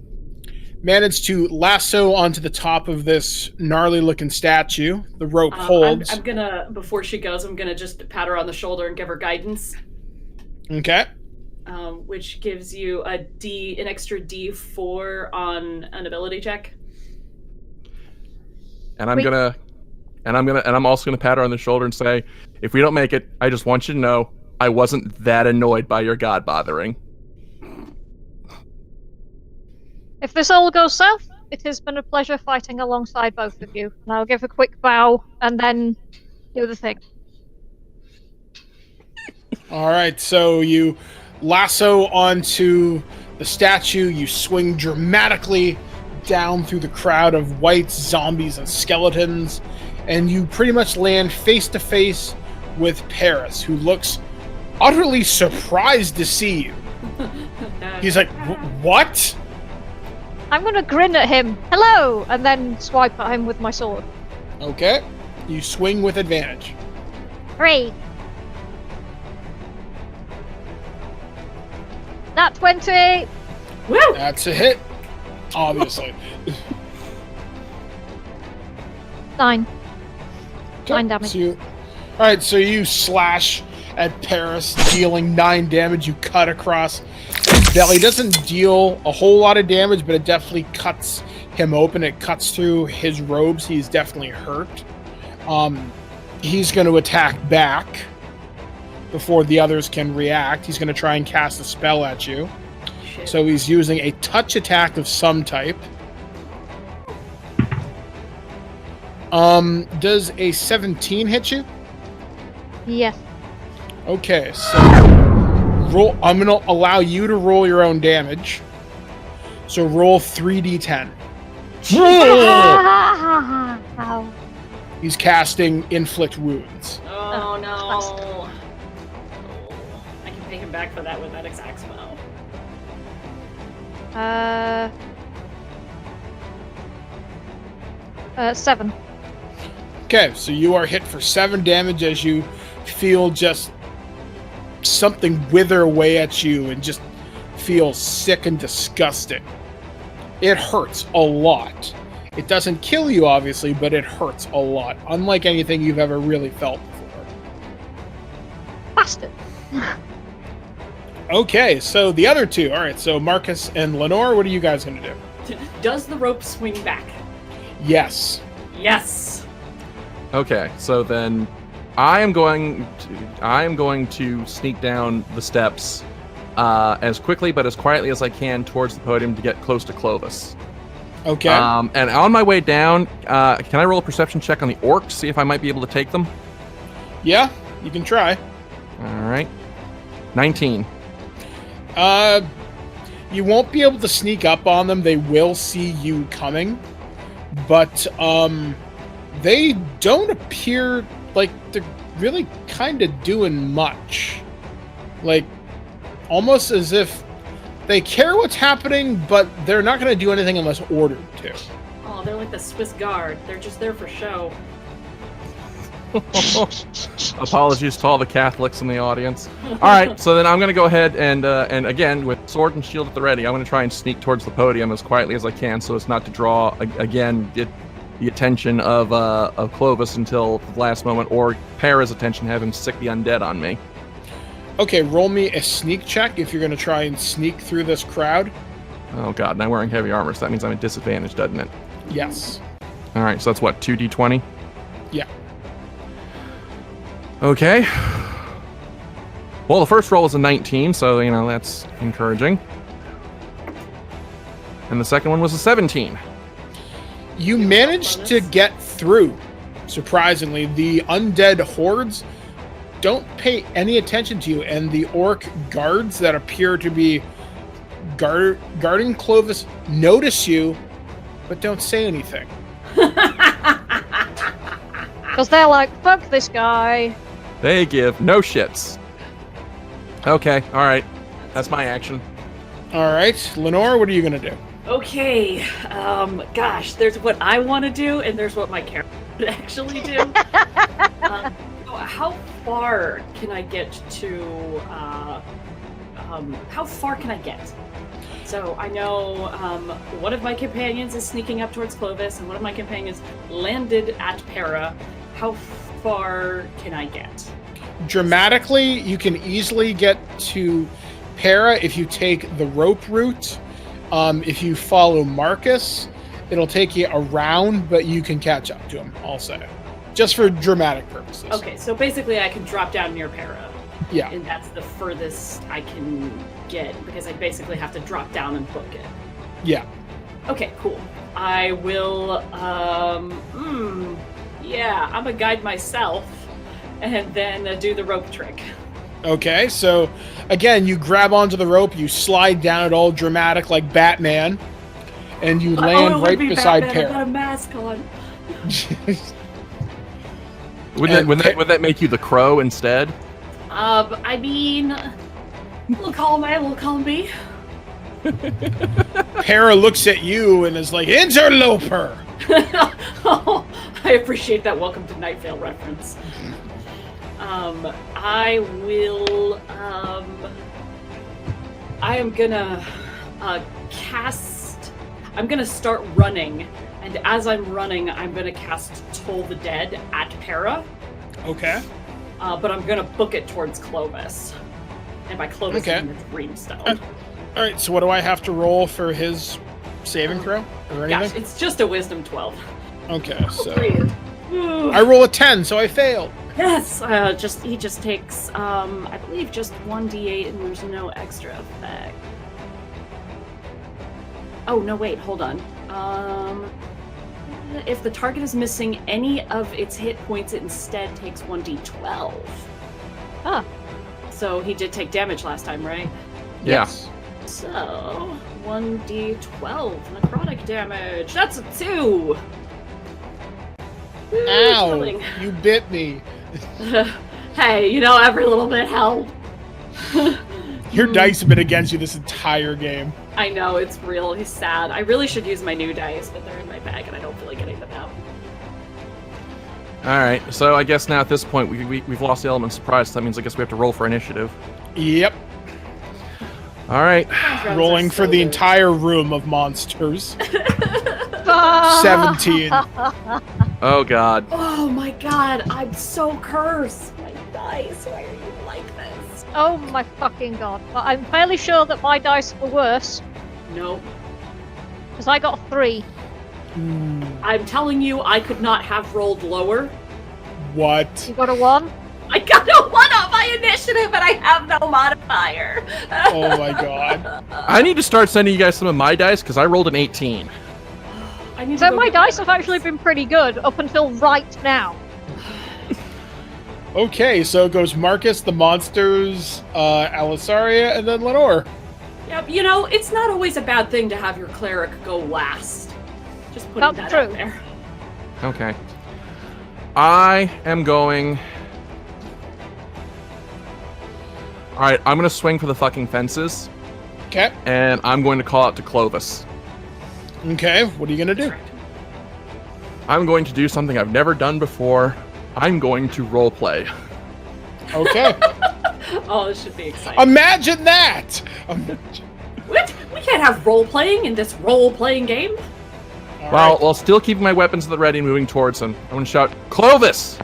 Speaker 2: managed to lasso onto the top of this gnarly-looking statue. The rope holds.
Speaker 3: I'm gonna, before she goes, I'm gonna just pat her on the shoulder and give her guidance.
Speaker 2: Okay.
Speaker 3: Which gives you an extra D4 on an ability check.
Speaker 5: And I'm also gonna pat her on the shoulder and say, if we don't make it, I just want you to know I wasn't that annoyed by your god bothering.
Speaker 4: If this all goes south, it has been a pleasure fighting alongside both of you. And I'll give a quick bow and then do the thing.
Speaker 2: All right, so you lasso onto the statue. You swing dramatically down through the crowd of wights, zombies, and skeletons, and you pretty much land face to face with Paris, who looks utterly surprised to see you. He's like, "What?"
Speaker 4: I'm gonna grin at him. Hello! And then swipe at him with my sword.
Speaker 2: Okay. You swing with advantage.
Speaker 4: 3. Nat 20!
Speaker 3: Woo!
Speaker 2: That's a hit, obviously.
Speaker 4: 9.
Speaker 2: Okay,
Speaker 4: 9 damage.
Speaker 2: Alright, so you slash at Paris, dealing 9 damage. You cut across his belly. Doesn't deal a whole lot of damage, but it definitely cuts him open. It cuts through his robes. He's definitely hurt. He's going to attack back before the others can react. He's going to try and cast a spell at you.
Speaker 3: Shit.
Speaker 2: So he's using a touch attack of some type. Does a 17 hit you?
Speaker 4: Yes.
Speaker 2: Okay, so roll. I'm gonna allow you to roll your own damage. So roll 3d10.
Speaker 4: Ow.
Speaker 2: He's casting inflict wounds.
Speaker 3: Oh no.
Speaker 4: Fantastic.
Speaker 3: I can pay him back for that with that exact spell.
Speaker 4: 7.
Speaker 2: Okay, so you are hit for 7 damage as you feel just something wither away at you and just feel sick and disgusting. It hurts a lot. It doesn't kill you, obviously, but it hurts a lot, unlike anything you've ever really felt before.
Speaker 4: Bastard.
Speaker 2: Okay, so the other two. All right, so Marcus and Lenore, what are you guys going to do?
Speaker 3: Does the rope swing back?
Speaker 2: Yes.
Speaker 3: Yes.
Speaker 5: Okay, so then I am going to sneak down the steps as quickly but as quietly as I can towards the podium to get close to Clovis.
Speaker 2: Okay.
Speaker 5: And on my way down, can I roll a perception check on the orcs, see if I might be able to take them?
Speaker 2: Yeah, you can try.
Speaker 5: All right. 19.
Speaker 2: You won't be able to sneak up on them. They will see you coming. But, they don't appear like they're really kind of doing much. Like, almost as if they care what's happening, but they're not going to do anything unless ordered to.
Speaker 3: Oh, they're like the Swiss Guard. They're just there for show.
Speaker 5: Apologies to all the Catholics in the audience. All right, so then I'm going to go ahead and again, with sword and shield at the ready, I'm going to try and sneak towards the podium as quietly as I can so as not to draw, again, the attention of Clovis until the last moment, or Para's attention, have him sick the undead on me.
Speaker 2: Okay, roll me a sneak check if you're going to try and sneak through this crowd.
Speaker 5: Oh god, and I'm wearing heavy armor, so that means I'm at disadvantage, doesn't it?
Speaker 2: Yes.
Speaker 5: All right, so that's what, 2d20?
Speaker 2: Yeah.
Speaker 5: Okay. Well, the first roll is a 19, so, that's encouraging. And the second one was a 17.
Speaker 2: You managed to get through, surprisingly. The undead hordes don't pay any attention to you, and the orc guards that appear to be guarding Clovis notice you, but don't say anything.
Speaker 4: Because they're like, fuck this guy.
Speaker 5: They give no shits. Okay, all right. That's my action.
Speaker 2: All right, Lenore, what are you going to do?
Speaker 3: Okay, gosh, there's what I want to do, and there's what my character would actually do. So how far can I get to, how far can I get? So I know one of my companions is sneaking up towards Clovis, and one of my companions landed at Para. How far can I get?
Speaker 2: Dramatically, you can easily get to Para if you take the rope route. If you follow Marcus, it'll take you around, but you can catch up to him also. Just for dramatic purposes.
Speaker 3: Okay, so basically I can drop down near Para.
Speaker 2: Yeah.
Speaker 3: And that's the furthest I can get, because I basically have to drop down and book it.
Speaker 2: Yeah.
Speaker 3: Okay, cool. I will, yeah, I'm gonna guide myself and then do the rope trick.
Speaker 2: Okay, so again, you grab onto the rope, you slide down it all dramatic like Batman, and you land right beside
Speaker 3: Batman. I've got
Speaker 2: Para.
Speaker 3: a mask on.
Speaker 5: Would that make you the Crow instead?
Speaker 3: I mean, little column A, little column B.
Speaker 2: Para looks at you and is like, interloper!
Speaker 3: Oh, I appreciate that Welcome to Night Vale reference. I will, I am gonna cast, I'm gonna start running, and as I'm running, I'm gonna cast Toll the Dead at Para.
Speaker 2: Okay.
Speaker 3: But I'm gonna book it towards Clovis. And by Clovis, I mean it's Dreamstone.
Speaker 2: Alright, so what do I have to roll for his saving throw? Or anything?
Speaker 3: Gosh, it's just a Wisdom 12.
Speaker 2: Okay, so
Speaker 3: Ooh.
Speaker 2: I roll a 10, so I failed.
Speaker 3: Yes! He just takes, I believe just 1d8 and there's no extra effect. Oh, no, wait, hold on. said if the target is missing any of its hit points, it instead takes 1d12.
Speaker 4: Ah.
Speaker 3: So he did take damage last time, right?
Speaker 5: Yeah.
Speaker 2: Yes.
Speaker 3: So 1d12 necrotic damage. That's a 2. Woo,
Speaker 2: Ow!
Speaker 3: killing.
Speaker 2: You bit me.
Speaker 3: Hey, you know, every little bit helps.
Speaker 2: Your dice have been against you this entire game.
Speaker 3: I know, it's really sad. I really should use my new dice, but they're in my bag and I don't feel like getting them out.
Speaker 5: All right. So I guess now at this point we've lost the element of surprise. So that means I guess we have to roll for initiative.
Speaker 2: Yep.
Speaker 5: All right.
Speaker 2: Rolling for the entire room of monsters. 17.
Speaker 5: Oh God.
Speaker 3: Oh my god, I'm so cursed. My dice, why are you like this?
Speaker 4: Oh my fucking god. But I'm fairly sure that my dice were worse,
Speaker 3: No.
Speaker 4: because I got 3.
Speaker 3: I'm telling you, I could not have rolled lower.
Speaker 2: What?
Speaker 4: You got a 1?
Speaker 3: I got a 1 on my initiative and I have no modifier.
Speaker 2: Oh my god.
Speaker 5: I need to start sending you guys some of my dice because I rolled an 18.
Speaker 3: I need to
Speaker 4: So
Speaker 3: go
Speaker 4: my
Speaker 3: get
Speaker 4: dice have actually been pretty good up until right now.
Speaker 2: Okay, so it goes Marcus, the monsters, Alisaria, and then Lenore.
Speaker 3: Yep, you know, it's not always a bad thing to have your cleric go last. Just putting
Speaker 4: That's
Speaker 3: that out
Speaker 4: true.
Speaker 3: there.
Speaker 5: Okay. I am going. All right, I'm gonna swing for the fucking fences,
Speaker 2: Okay.
Speaker 5: and I'm going to call out to Clovis.
Speaker 2: Okay, what are you gonna do?
Speaker 5: I'm going to do something I've never done before. I'm going to roleplay.
Speaker 2: Okay.
Speaker 3: Oh, this should be exciting.
Speaker 2: Imagine that!
Speaker 3: What? We can't have role-playing in this role-playing game?
Speaker 5: While still keeping my weapons at the ready and moving towards him, I'm going to shout, Clovis!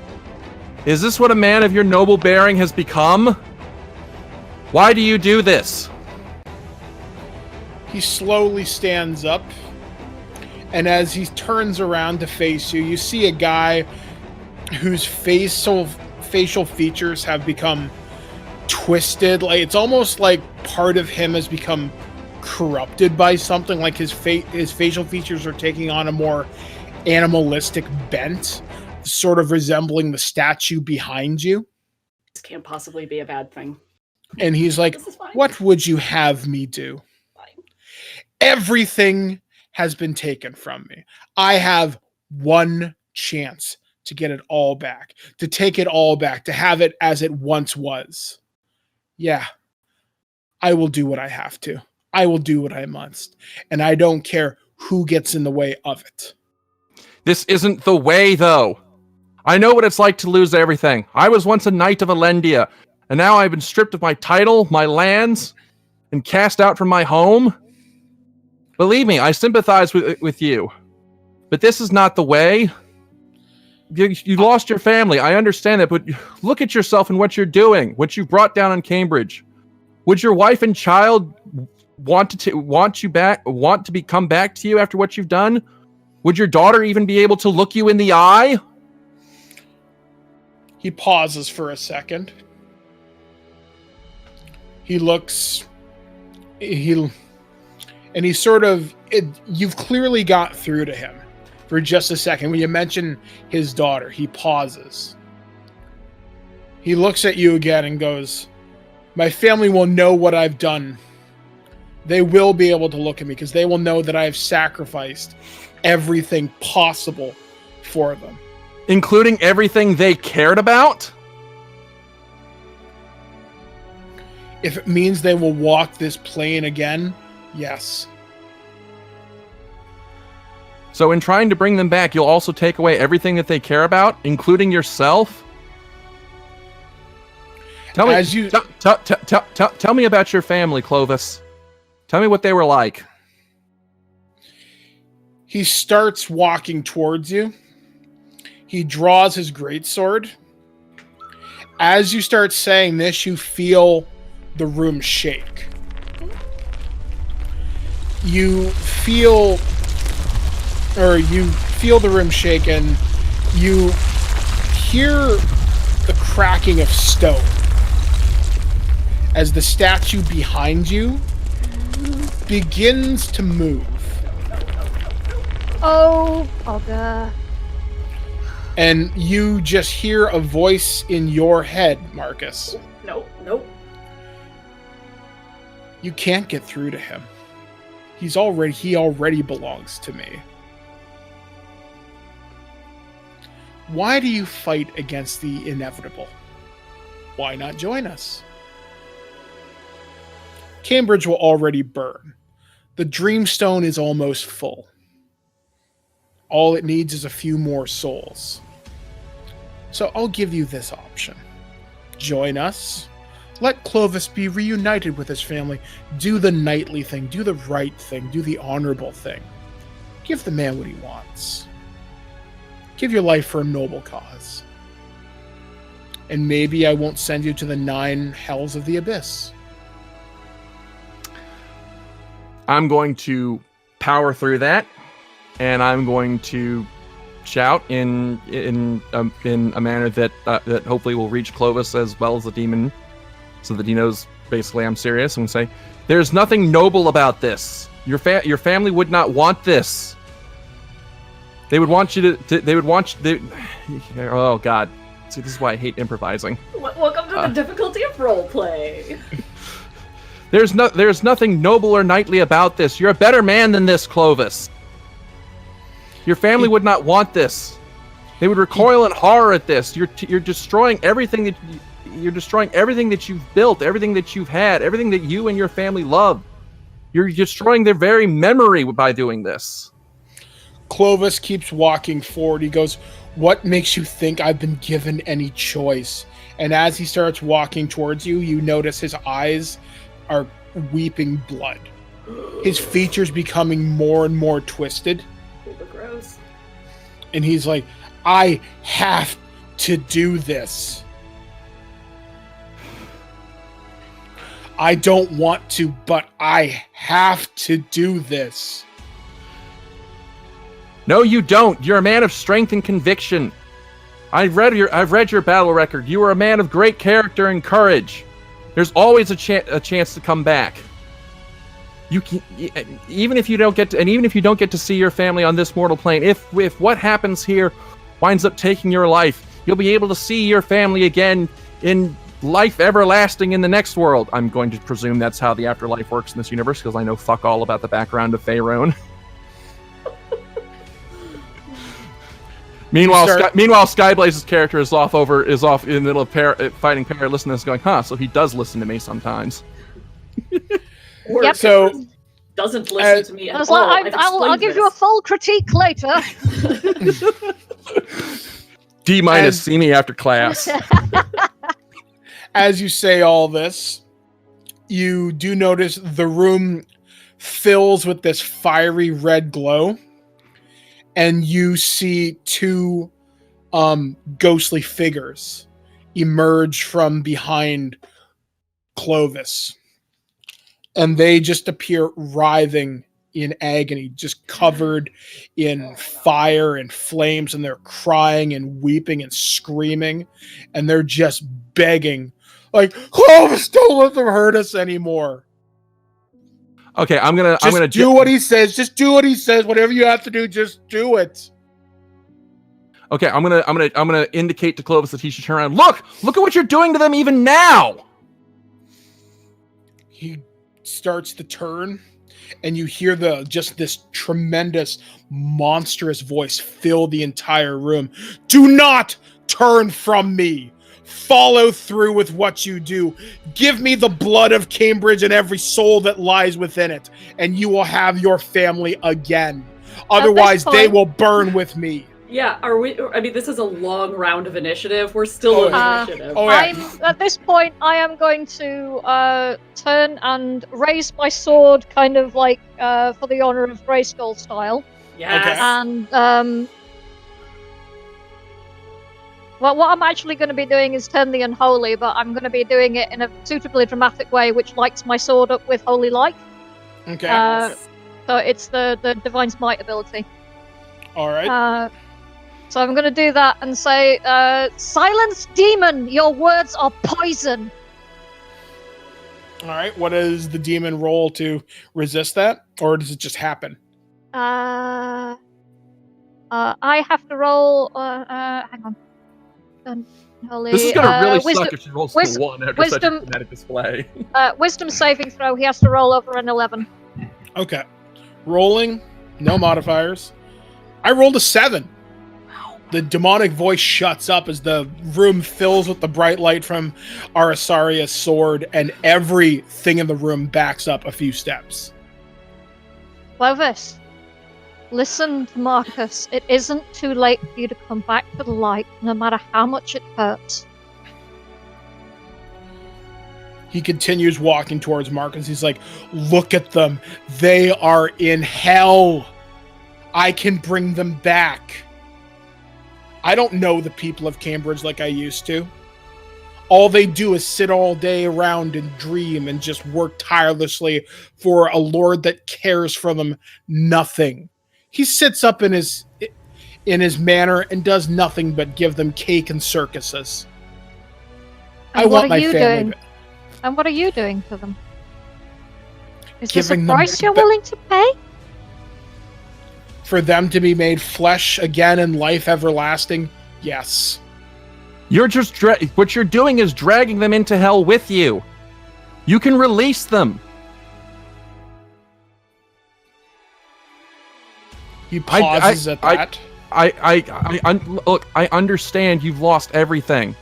Speaker 5: Is this what a man of your noble bearing has become? Why do you do this?
Speaker 2: He slowly stands up, and as he turns around to face you, you see a guy whose facial features have become twisted. Like it's almost like part of him has become corrupted by something. Like his facial features are taking on a more animalistic bent, sort of resembling the statue behind you.
Speaker 3: This can't possibly be a bad thing.
Speaker 2: And he's like,
Speaker 3: This is fine.
Speaker 2: "What would you have me do?
Speaker 3: Fine.
Speaker 2: Everything has been taken from me. I have one chance to get it all back, to take it all back, to have it as it once was. Yeah, I will do what I have to. I will do what I must. And I don't care who gets in the way of it."
Speaker 5: This isn't the way, though. I know what it's like to lose everything. I was once a knight of Elendia, and now I've been stripped of my title, my lands, and cast out from my home. Believe me, I sympathize with you. But this is not the way. You lost your family, I understand that, but look at yourself and what you're doing, what you've brought down on Cambridge. Would your wife and child want to come back to you after what you've done? Would your daughter even be able to look you in the eye?
Speaker 2: He pauses for a second. He looks... And he sort of... you've clearly got through to him for just a second. When you mention his daughter, he pauses. He looks at you again and goes, "My family will know what I've done. They will be able to look at me because they will know that I have sacrificed everything possible for them."
Speaker 5: Including everything they cared about?
Speaker 2: If it means they will walk this plane again, yes.
Speaker 5: So in trying to bring them back, you'll also take away everything that they care about, including yourself? Tell me,
Speaker 2: As you-
Speaker 5: tell me about your family, Clovis. Tell me what they were like.
Speaker 2: He starts walking towards you. He draws his greatsword. As you start saying this, you feel the room shake. You feel the room shake, and you hear the cracking of stone as the statue behind you begins to move.
Speaker 4: Oh, bugger.
Speaker 2: And you just hear a voice in your head, Marcus.
Speaker 3: Nope.
Speaker 2: You can't get through to him. He already belongs to me. Why do you fight against the inevitable? Why not join us? Cambridge will already burn. The Dreamstone is almost full. All it needs is a few more souls. So I'll give you this option. Join us. Let Clovis be reunited with his family. Do the knightly thing. Do the right thing. Do the honorable thing. Give the man what he wants. Give your life for a noble cause. And maybe I won't send you to the 9 hells of the abyss.
Speaker 5: I'm going to power through that, and I'm going to shout in a manner that that hopefully will reach Clovis as well as the demon, so that he knows basically I'm serious, and say, "There's nothing noble about this. Your family would not want this. They would want you to. Oh God! See, this is why I hate improvising.
Speaker 3: Welcome to the difficulty of roleplay.
Speaker 5: There's nothing noble or knightly about this. You're a better man than this, Clovis. Your family would not want this. They would recoil in horror at this. You're destroying everything that you've built, everything that you've had, everything that you and your family love. You're destroying their very memory by doing this."
Speaker 2: Clovis keeps walking forward. He goes, "What makes you think I've been given any choice?" And as he starts walking towards you, you notice his eyes are weeping blood. His features becoming more and more twisted.
Speaker 3: Gross.
Speaker 2: And he's like, "I have to do this. I don't want to, but I have to do this."
Speaker 5: No, you don't. You're a man of strength and conviction. I've read your battle record. You are a man of great character and courage. There's always a chance to come back. You can, even if you don't get to see your family on this mortal plane, if what happens here winds up taking your life, you'll be able to see your family again in life everlasting in the next world. I'm going to presume that's how the afterlife works in this universe, because I know fuck all about the background of Faerun. Meanwhile, Skyblaze's character is off in the middle of fighting Parrot, listening to this, going, "Huh? So he does listen to me sometimes."
Speaker 3: Or
Speaker 4: Yep.
Speaker 2: So
Speaker 3: doesn't listen to me
Speaker 4: I
Speaker 3: at
Speaker 4: was
Speaker 3: all.
Speaker 4: like, I'll give you a full critique later.
Speaker 5: D-, see me after class.
Speaker 2: as you say all this, you do notice the room fills with this fiery red glow, and you see 2 ghostly figures emerge from behind Clovis. And they just appear writhing in agony, just covered in fire and flames, and they're crying and weeping and screaming, and they're just begging, like, "Clovis, don't let them hurt us anymore."
Speaker 5: Okay, I'm gonna
Speaker 2: do what he says. Just do what he says. Whatever you have to do, just do it.
Speaker 5: Okay, I'm gonna indicate to Clovis that he should turn around. Look at what you're doing to them even now.
Speaker 2: He starts to turn, and you hear this tremendous, monstrous voice fill the entire room. "Do not turn from me. Follow through with what you do. Give me the blood of Cambridge and every soul that lies within it, and you will have your family again. Otherwise, they will burn with me."
Speaker 3: Yeah, are we? I mean, this is a long round of initiative. We're still on initiative.
Speaker 2: Yeah.
Speaker 4: At this point, I am going to turn and raise my sword, kind of like for the honor of Grayskull style.
Speaker 3: Yes.
Speaker 2: Okay.
Speaker 4: And well, what I'm actually going to be doing is turn the unholy, but I'm going to be doing it in a suitably dramatic way, which lights my sword up with holy light.
Speaker 2: Okay.
Speaker 4: So it's the Divine Smite ability.
Speaker 2: All right.
Speaker 4: So I'm going to do that and say, "Silence, demon! Your words are poison."
Speaker 2: All right. What does the demon roll to resist that, or does it just happen?
Speaker 4: I have to roll. Hang on. Holy,
Speaker 5: This is gonna really
Speaker 4: wisdom,
Speaker 5: suck if she rolls
Speaker 4: wis-
Speaker 5: a 1 after such a
Speaker 4: wisdom-
Speaker 5: dramatic display.
Speaker 4: Wisdom saving throw. He has to roll over an 11.
Speaker 2: Okay. Rolling, no modifiers. I rolled a 7. The demonic voice shuts up as the room fills with the bright light from Arasaria's sword, and everything in the room backs up a few steps.
Speaker 4: Clovis, listen to Marcus. It isn't too late for you to come back to the light, no matter how much it hurts.
Speaker 2: He continues walking towards Marcus. He's like, look at them. They are in hell. I can bring them back. I don't know the people of Cambridge like I used to. All they do is sit all day around and dream and just work tirelessly for a lord that cares for them nothing. He sits up in his manor and does nothing but give them cake and circuses.
Speaker 4: And
Speaker 2: I want my family back.
Speaker 4: And what are you doing to them? Is
Speaker 2: Giving
Speaker 4: this a
Speaker 2: them
Speaker 4: price you're
Speaker 2: ba-
Speaker 4: willing to pay?
Speaker 2: For them to be made flesh again and life everlasting? Yes.
Speaker 5: You're just what you're doing is dragging them into hell with you. You can release them.
Speaker 2: He pauses at that.
Speaker 5: Look, I understand you've lost everything.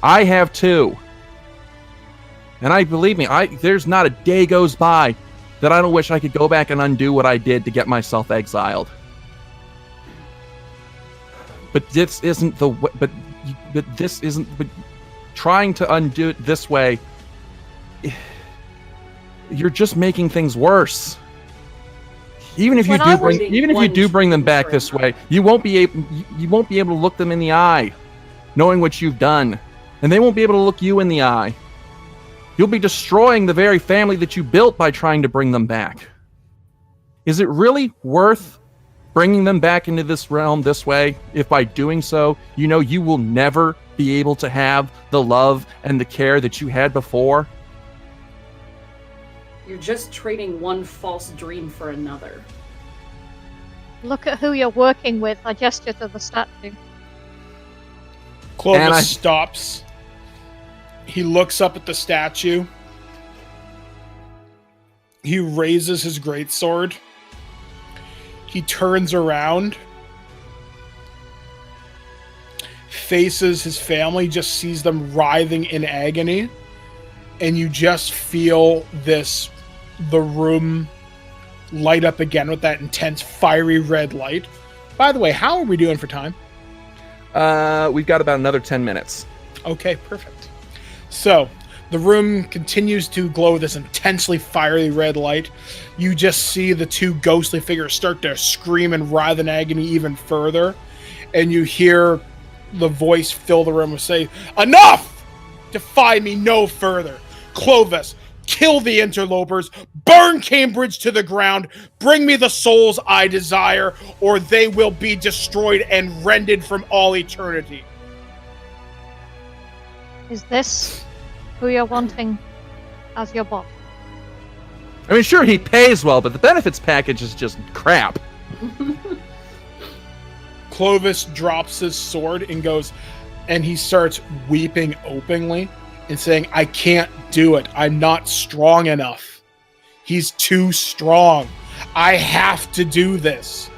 Speaker 5: I have too. And believe me, there's not a day goes by that I don't wish I could go back and undo what I did to get myself exiled. But this isn't the way. But this isn't. But trying to undo it this way, you're just making things worse. Even if you do bring them back this way, you won't be able to look them in the eye, knowing what you've done, and they won't be able to look you in the eye. You'll be destroying the very family that you built by trying to bring them back. Is it really worth bringing them back into this realm this way, if by doing so, you know you will never be able to have the love and the care that you had before?
Speaker 3: You're just trading one false dream for another.
Speaker 4: Look at who you're working with. I gesture to the statue.
Speaker 2: Clovis stops. He looks up at the statue. He raises his greatsword. He turns around, faces his family, just sees them writhing in agony, and you just feel the room light up again with that intense fiery red light. By the way, how are we doing for time?
Speaker 5: We've got about another 10 minutes.
Speaker 2: Okay, perfect. So, the room continues to glow with this intensely fiery red light. You just see the two ghostly figures start to scream and writhe in agony even further. And you hear the voice fill the room and say, "Enough! Defy me no further. Clovis, kill the interlopers, burn Cambridge to the ground, bring me the souls I desire, or they will be destroyed and rended from all eternity."
Speaker 4: Is this who you're wanting as your boss?
Speaker 5: I mean, sure, he pays well, but the benefits package is just crap.
Speaker 2: Clovis drops his sword and he starts weeping openly and saying, "I can't do it. I'm not strong enough. He's too strong. I have to do this."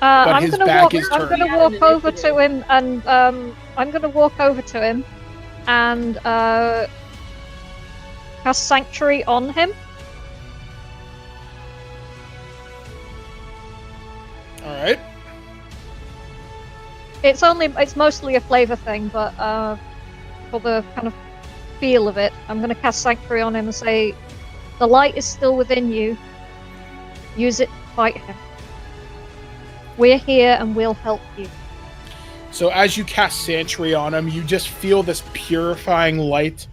Speaker 4: I'm going to walk over to him and cast Sanctuary on him.
Speaker 2: All right.
Speaker 4: It's mostly a flavor thing, but for the kind of feel of it, I'm going to cast Sanctuary on him and say, "The light is still within you. Use it to fight him. We're here and we'll help you."
Speaker 2: So as you cast Sanctuary on him, you just feel this purifying light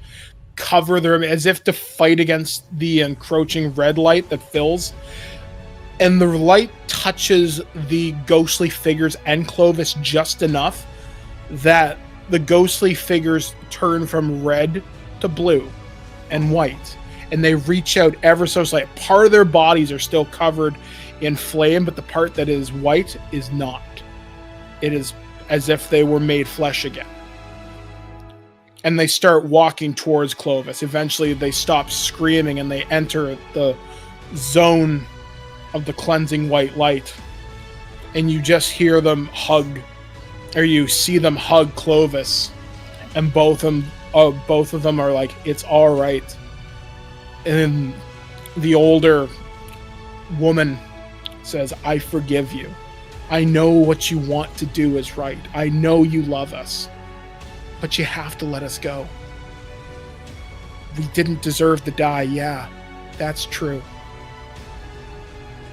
Speaker 2: cover the room as if to fight against the encroaching red light that fills. And the light touches the ghostly figures and Clovis just enough that the ghostly figures turn from red to blue and white. And they reach out ever so slightly. Part of their bodies are still covered in flame, but the part that is white is not. It is as if they were made flesh again. And they start walking towards Clovis. Eventually, they stop screaming and they enter the zone of the cleansing white light. And you just hear them hug, or you see them hug Clovis. And both of them are like, it's all right. And the older woman says, I forgive you. I know what you want to do is right. I know you love us. But you have to let us go. We didn't deserve to die. Yeah, that's true.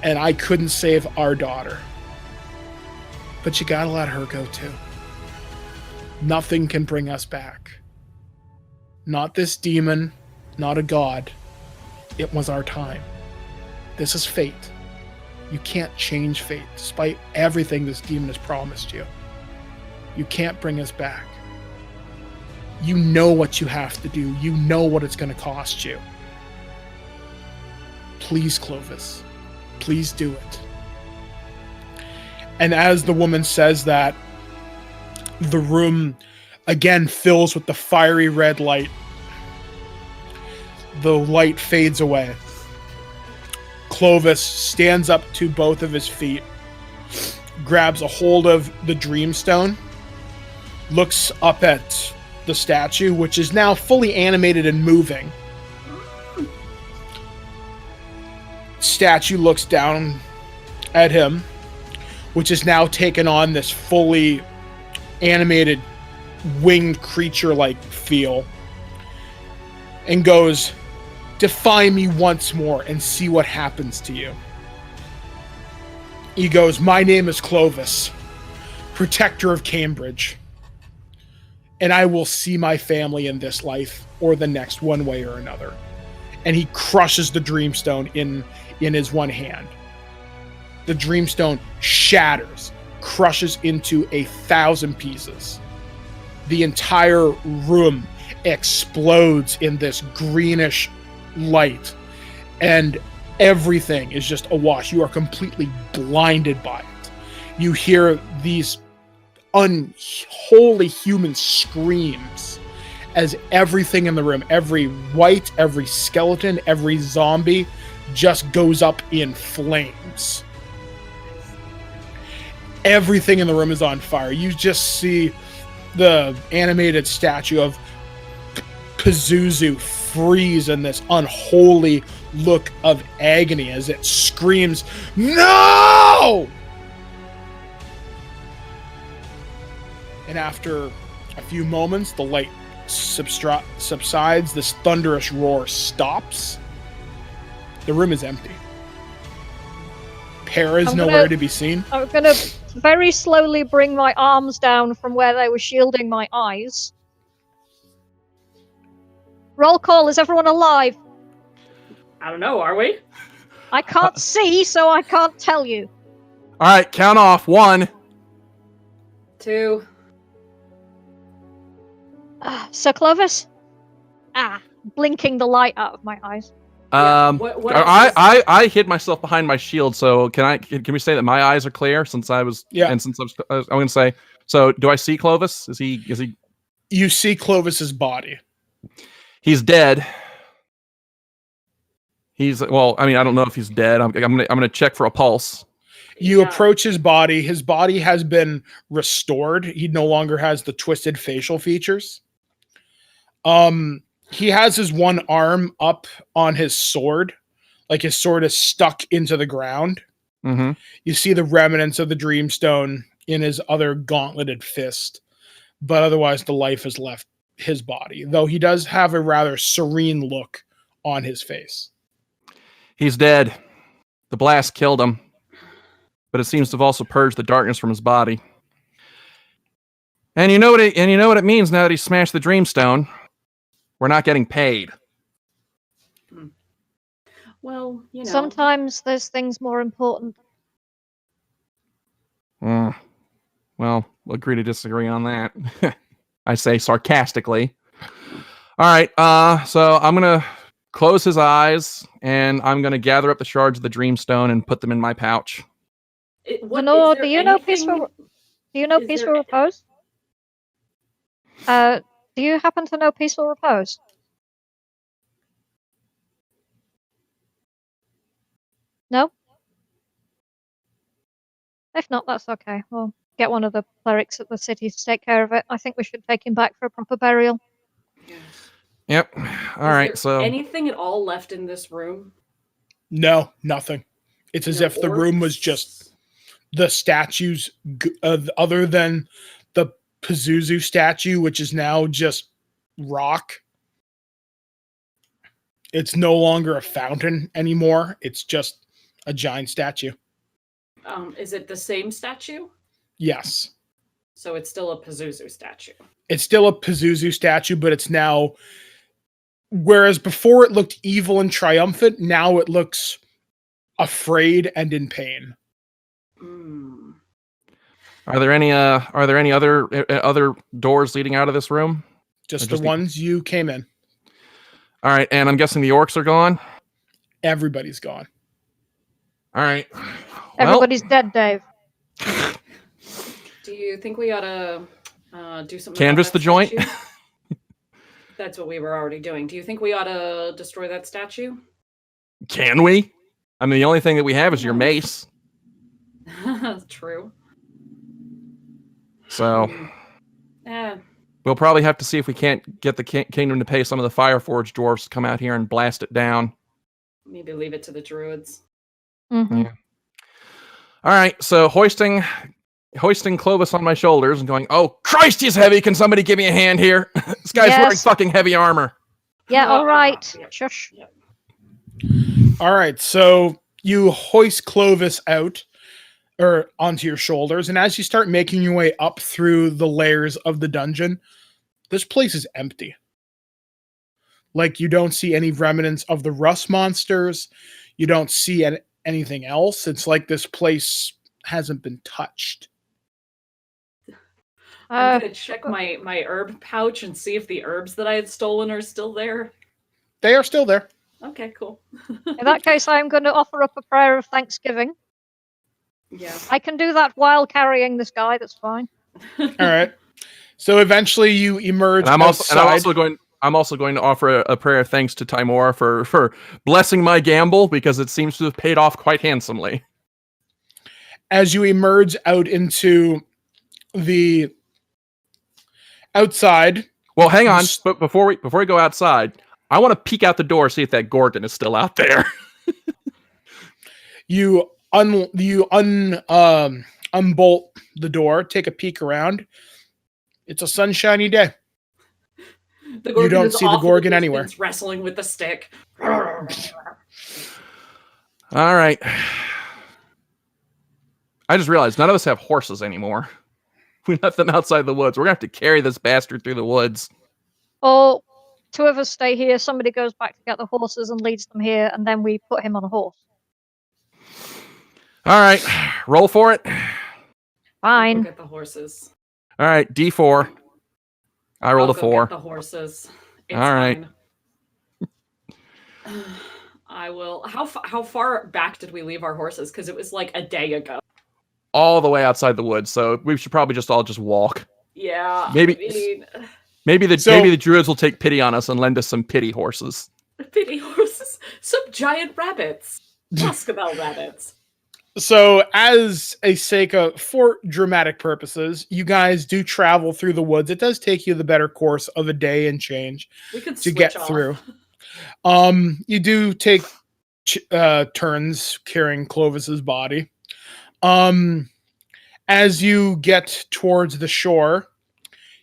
Speaker 2: And I couldn't save our daughter. But you gotta let her go too. Nothing can bring us back. Not this demon, not a god. It was our time. This is fate. You can't change fate, despite everything this demon has promised you. You can't bring us back. You know what you have to do. You know what it's going to cost you. Please, Clovis. Please do it. And as the woman says that, the room again fills with the fiery red light. The light fades away. Clovis stands up to both of his feet, grabs a hold of the Dreamstone, looks up at the statue, which is now fully animated and moving. Statue looks down at him, which is now taken on this fully animated winged creature-like feel, and goes, defy me once more and see what happens to you. He goes, my name is Clovis, protector of Cambridge, and I will see my family in this life or the next, one way or another. And he crushes the Dreamstone in his one hand. The Dreamstone shatters, crushes into 1,000 pieces. The entire room explodes in this greenish light, and everything is just awash. You are completely blinded by it. You hear these unholy human screams as everything in the room, every wight, every skeleton, every zombie just goes up in flames. Everything in the room is on fire. You just see the animated statue of Pazuzu freeze in this unholy look of agony as it screams, no! And after a few moments, the light subsides, this thunderous roar stops. The room is empty. Pear is nowhere to be seen.
Speaker 4: I'm gonna very slowly bring my arms down from where they were shielding my eyes. Roll call, is everyone alive?
Speaker 3: I don't know, are we?
Speaker 4: I can't see, so I can't tell you.
Speaker 5: All right, count off. 1.
Speaker 3: 2.
Speaker 4: Sir Clovis? Blinking the light out of my eyes.
Speaker 5: I hid myself behind my shield, so can we say that my eyes are clear since I was?
Speaker 2: Yeah.
Speaker 5: And since I'm going to say, so do I see Clovis? Is he?
Speaker 2: You see Clovis's body.
Speaker 5: He's dead. Well, I mean, I don't know if he's dead. I'm gonna check for a pulse.
Speaker 2: You approach his body. His body has been restored. He no longer has the twisted facial features. He has his one arm up on his sword, like his sword is stuck into the ground.
Speaker 5: Mm-hmm.
Speaker 2: You see the remnants of the Dreamstone in his other gauntleted fist, but otherwise the life has left his body, though he does have a rather serene look on his face.
Speaker 5: He's dead. The blast killed him, but it seems to have also purged the darkness from his body. And you know what it means now that he smashed the Dreamstone. We're not getting paid.
Speaker 3: Well, you know.
Speaker 4: Sometimes there's things more important.
Speaker 5: Well, we'll agree to disagree on that. I say sarcastically. All right, so I'm gonna close his eyes, and I'm going to gather up the shards of the Dreamstone and put them in my pouch.
Speaker 4: Lenore, do you know peaceful repose? Do you happen to know peaceful repose? No? If not, that's okay. We'll get one of the clerics at the city to take care of it. I think we should take him back for a proper burial.
Speaker 3: Yeah.
Speaker 5: Yep. All right. So
Speaker 3: anything at all left in this room?
Speaker 2: No, nothing. It's as if the room was just the statues, other than the Pazuzu statue, which is now just rock. It's no longer a fountain anymore. It's just a giant statue.
Speaker 3: Is it the same statue?
Speaker 2: Yes.
Speaker 3: So it's still a Pazuzu statue.
Speaker 2: It's still a Pazuzu statue, but it's now, whereas before it looked evil and triumphant, now it looks afraid and in pain.
Speaker 3: Mm.
Speaker 5: Are there any other doors leading out of this room?
Speaker 2: Just the ones you came in.
Speaker 5: All right, and I'm guessing the orcs are gone?
Speaker 2: Everybody's gone.
Speaker 5: All right.
Speaker 4: Everybody's dead, Dave.
Speaker 3: Do you think we ought to do something?
Speaker 5: Canvas the joint?
Speaker 3: That's what we were already doing. Do you think we ought to destroy that statue?
Speaker 5: Can we? I mean, the only thing that we have is your mace.
Speaker 3: True.
Speaker 5: So, we'll probably have to see if we can't get the kingdom to pay some of the Fireforge dwarves to come out here and blast it down.
Speaker 3: Maybe leave it to the druids.
Speaker 4: Mm-hmm.
Speaker 5: Yeah. All right, so hoisting Clovis on my shoulders and going, oh, Christ, he's heavy. Can somebody give me a hand here? This guy's wearing fucking heavy armor.
Speaker 4: Yeah, all right. Shush.
Speaker 3: Yep.
Speaker 2: All right, so you hoist Clovis out, or onto your shoulders, and as you start making your way up through the layers of the dungeon, this place is empty. Like, you don't see any remnants of the rust monsters. You don't see anything else. It's like this place hasn't been touched.
Speaker 3: I'm gonna check my herb pouch and see if the herbs that I had stolen are still there.
Speaker 2: They are still there.
Speaker 3: Okay, cool.
Speaker 4: In that case, I'm going to offer up a prayer of thanksgiving.
Speaker 3: Yeah.
Speaker 4: I can do that while carrying this guy. That's fine.
Speaker 2: All right. So eventually you emerge.
Speaker 5: And I'm also going to offer a prayer of thanks to Timora for blessing my gamble, because it seems to have paid off quite handsomely.
Speaker 2: As you emerge out into the outside.
Speaker 5: Well, hang on. But before we go outside, I want to peek out the door, see if that Gorgon is still out there.
Speaker 2: You unbolt the door, take a peek around. It's a sunshiny day. You don't see the Gorgon anywhere.
Speaker 3: Wrestling with the stick.
Speaker 5: All right. I just realized none of us have horses anymore. We left them outside the woods. We're going to have to carry this bastard through the woods.
Speaker 4: Or two of us stay here, somebody goes back to get the horses and leads them here, and then we put him on a horse.
Speaker 5: All right. Roll for it.
Speaker 4: Fine.
Speaker 3: Get the horses.
Speaker 5: All right. D4. I rolled a 4.
Speaker 3: Get the horses. It's
Speaker 5: all right.
Speaker 3: Fine. I will. How far back did we leave our horses? Because it was like a day ago.
Speaker 5: All the way outside the woods, so we should probably just walk.
Speaker 3: Yeah.
Speaker 5: Maybe the druids will take pity on us and lend us some pity horses.
Speaker 3: Pity horses. Some giant rabbits. Muscoville rabbits.
Speaker 2: So, as a sake of, for dramatic purposes, you guys do travel through the woods. It does take you the better course of a day and change to get through. You do take turns carrying Clovis's body. As you get towards the shore,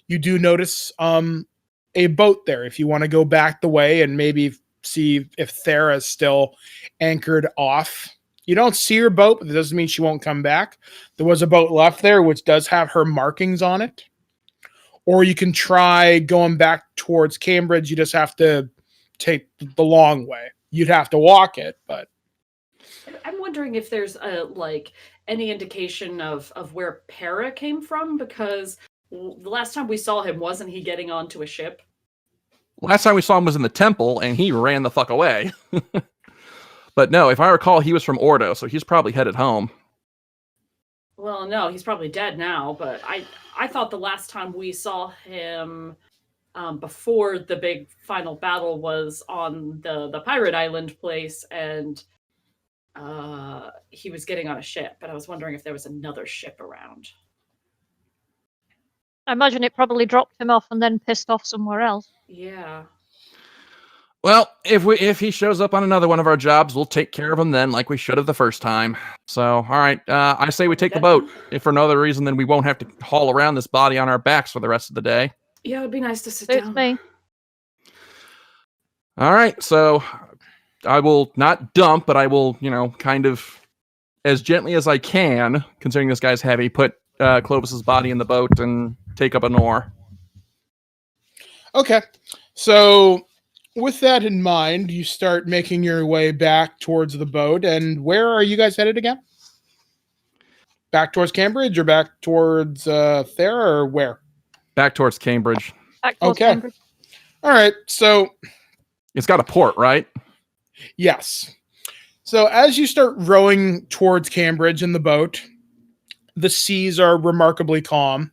Speaker 2: you do notice a boat there. If you want to go back the way and maybe see if Thera's still anchored off. You don't see her boat, but that doesn't mean she won't come back. There was a boat left there, which does have her markings on it. Or you can try going back towards Cambridge. You just have to take the long way. You'd have to walk it, but...
Speaker 3: I'm wondering if there's any indication of where Para came from, because the last time we saw him, wasn't he getting onto a ship?
Speaker 5: Last time we saw him was in the temple, and he ran the fuck away. But no, if I recall, he was from Ordo, so he's probably headed home.
Speaker 3: Well, no, he's probably dead now, but I thought the last time we saw him before the big final battle was on the pirate island place, and he was getting on a ship, but I was wondering if there was another ship around.
Speaker 4: I imagine it probably dropped him off and then pissed off somewhere else.
Speaker 3: Yeah.
Speaker 5: Well, if he shows up on another one of our jobs, we'll take care of him then, like we should have the first time. So, all right, I say we take the boat. If for no other reason, then we won't have to haul around this body on our backs for the rest of the day.
Speaker 3: Yeah, it'd be nice to sit
Speaker 4: It's
Speaker 3: down.
Speaker 4: me.
Speaker 5: All right, so I will not dump, but I will, kind of, as gently as I can, considering this guy's heavy, put Clovis's body in the boat and take up an oar.
Speaker 2: Okay, so with that in mind, you start making your way back towards the boat. And where are you guys headed again? Back towards Cambridge or back towards there, or where?
Speaker 5: Back towards Cambridge.
Speaker 4: Back towards
Speaker 2: Okay.
Speaker 4: Cambridge.
Speaker 2: All right, so
Speaker 5: It's got a port, right?
Speaker 2: yes. So as you start rowing towards Cambridge in the boat, the seas are remarkably calm.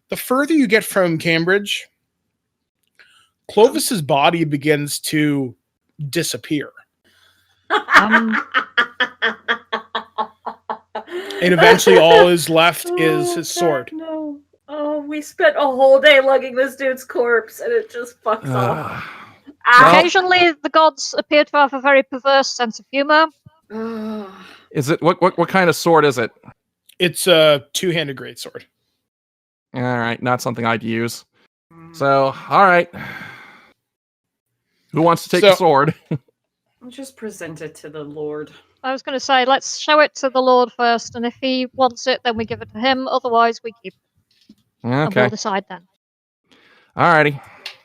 Speaker 2: The further you get from Cambridge, Clovis's body begins to disappear.
Speaker 4: Um,
Speaker 2: And eventually all is left is his sword.
Speaker 3: No. Oh, we spent a whole day lugging this dude's corpse, and it just fucks off.
Speaker 5: Well-
Speaker 4: occasionally, the gods appear to have a very perverse sense of humor.
Speaker 5: Is it what kind of sword is it?
Speaker 2: It's a two-handed greatsword.
Speaker 5: All right, not something I'd use. So, all right. Who wants to take the sword?
Speaker 3: I'll just present it to the Lord.
Speaker 4: I was going to say, let's show it to the Lord first, and if he wants it, then we give it to him. Otherwise, we keep it. And
Speaker 5: Okay.
Speaker 4: we'll decide then.
Speaker 5: All righty.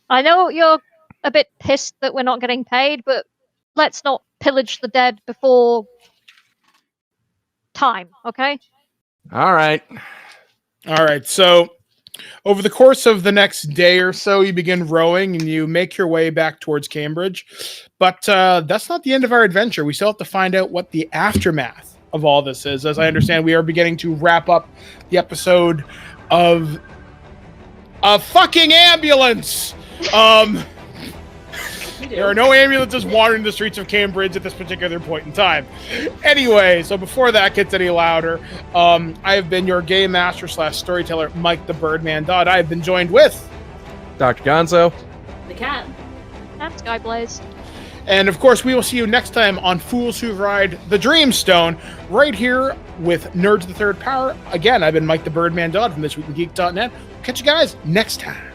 Speaker 4: I know you're a bit pissed that we're not getting paid, but let's not pillage the dead before time, okay?
Speaker 5: All right.
Speaker 2: All right, so over the course of the next day or so, you begin rowing and you make your way back towards Cambridge. But that's not the end of our adventure. We still have to find out what the aftermath of all this is. As I understand, we are beginning to wrap up the episode of a fucking ambulance. There are no ambulances wandering the streets of Cambridge at this particular point in time. Anyway, so before that gets any louder, I have been your game master / storyteller, Mike the Birdman Dodd. I have been joined with
Speaker 5: Dr. Gonzo.
Speaker 3: The cat.
Speaker 4: That's Skyblaze.
Speaker 2: and of course, we will see you next time on Fools Who Ride the Dreamstone, right here with Nerds of the Third Power. Again, I've been Mike the Birdman Dodd from thisweekingeek.net. Catch you guys next time.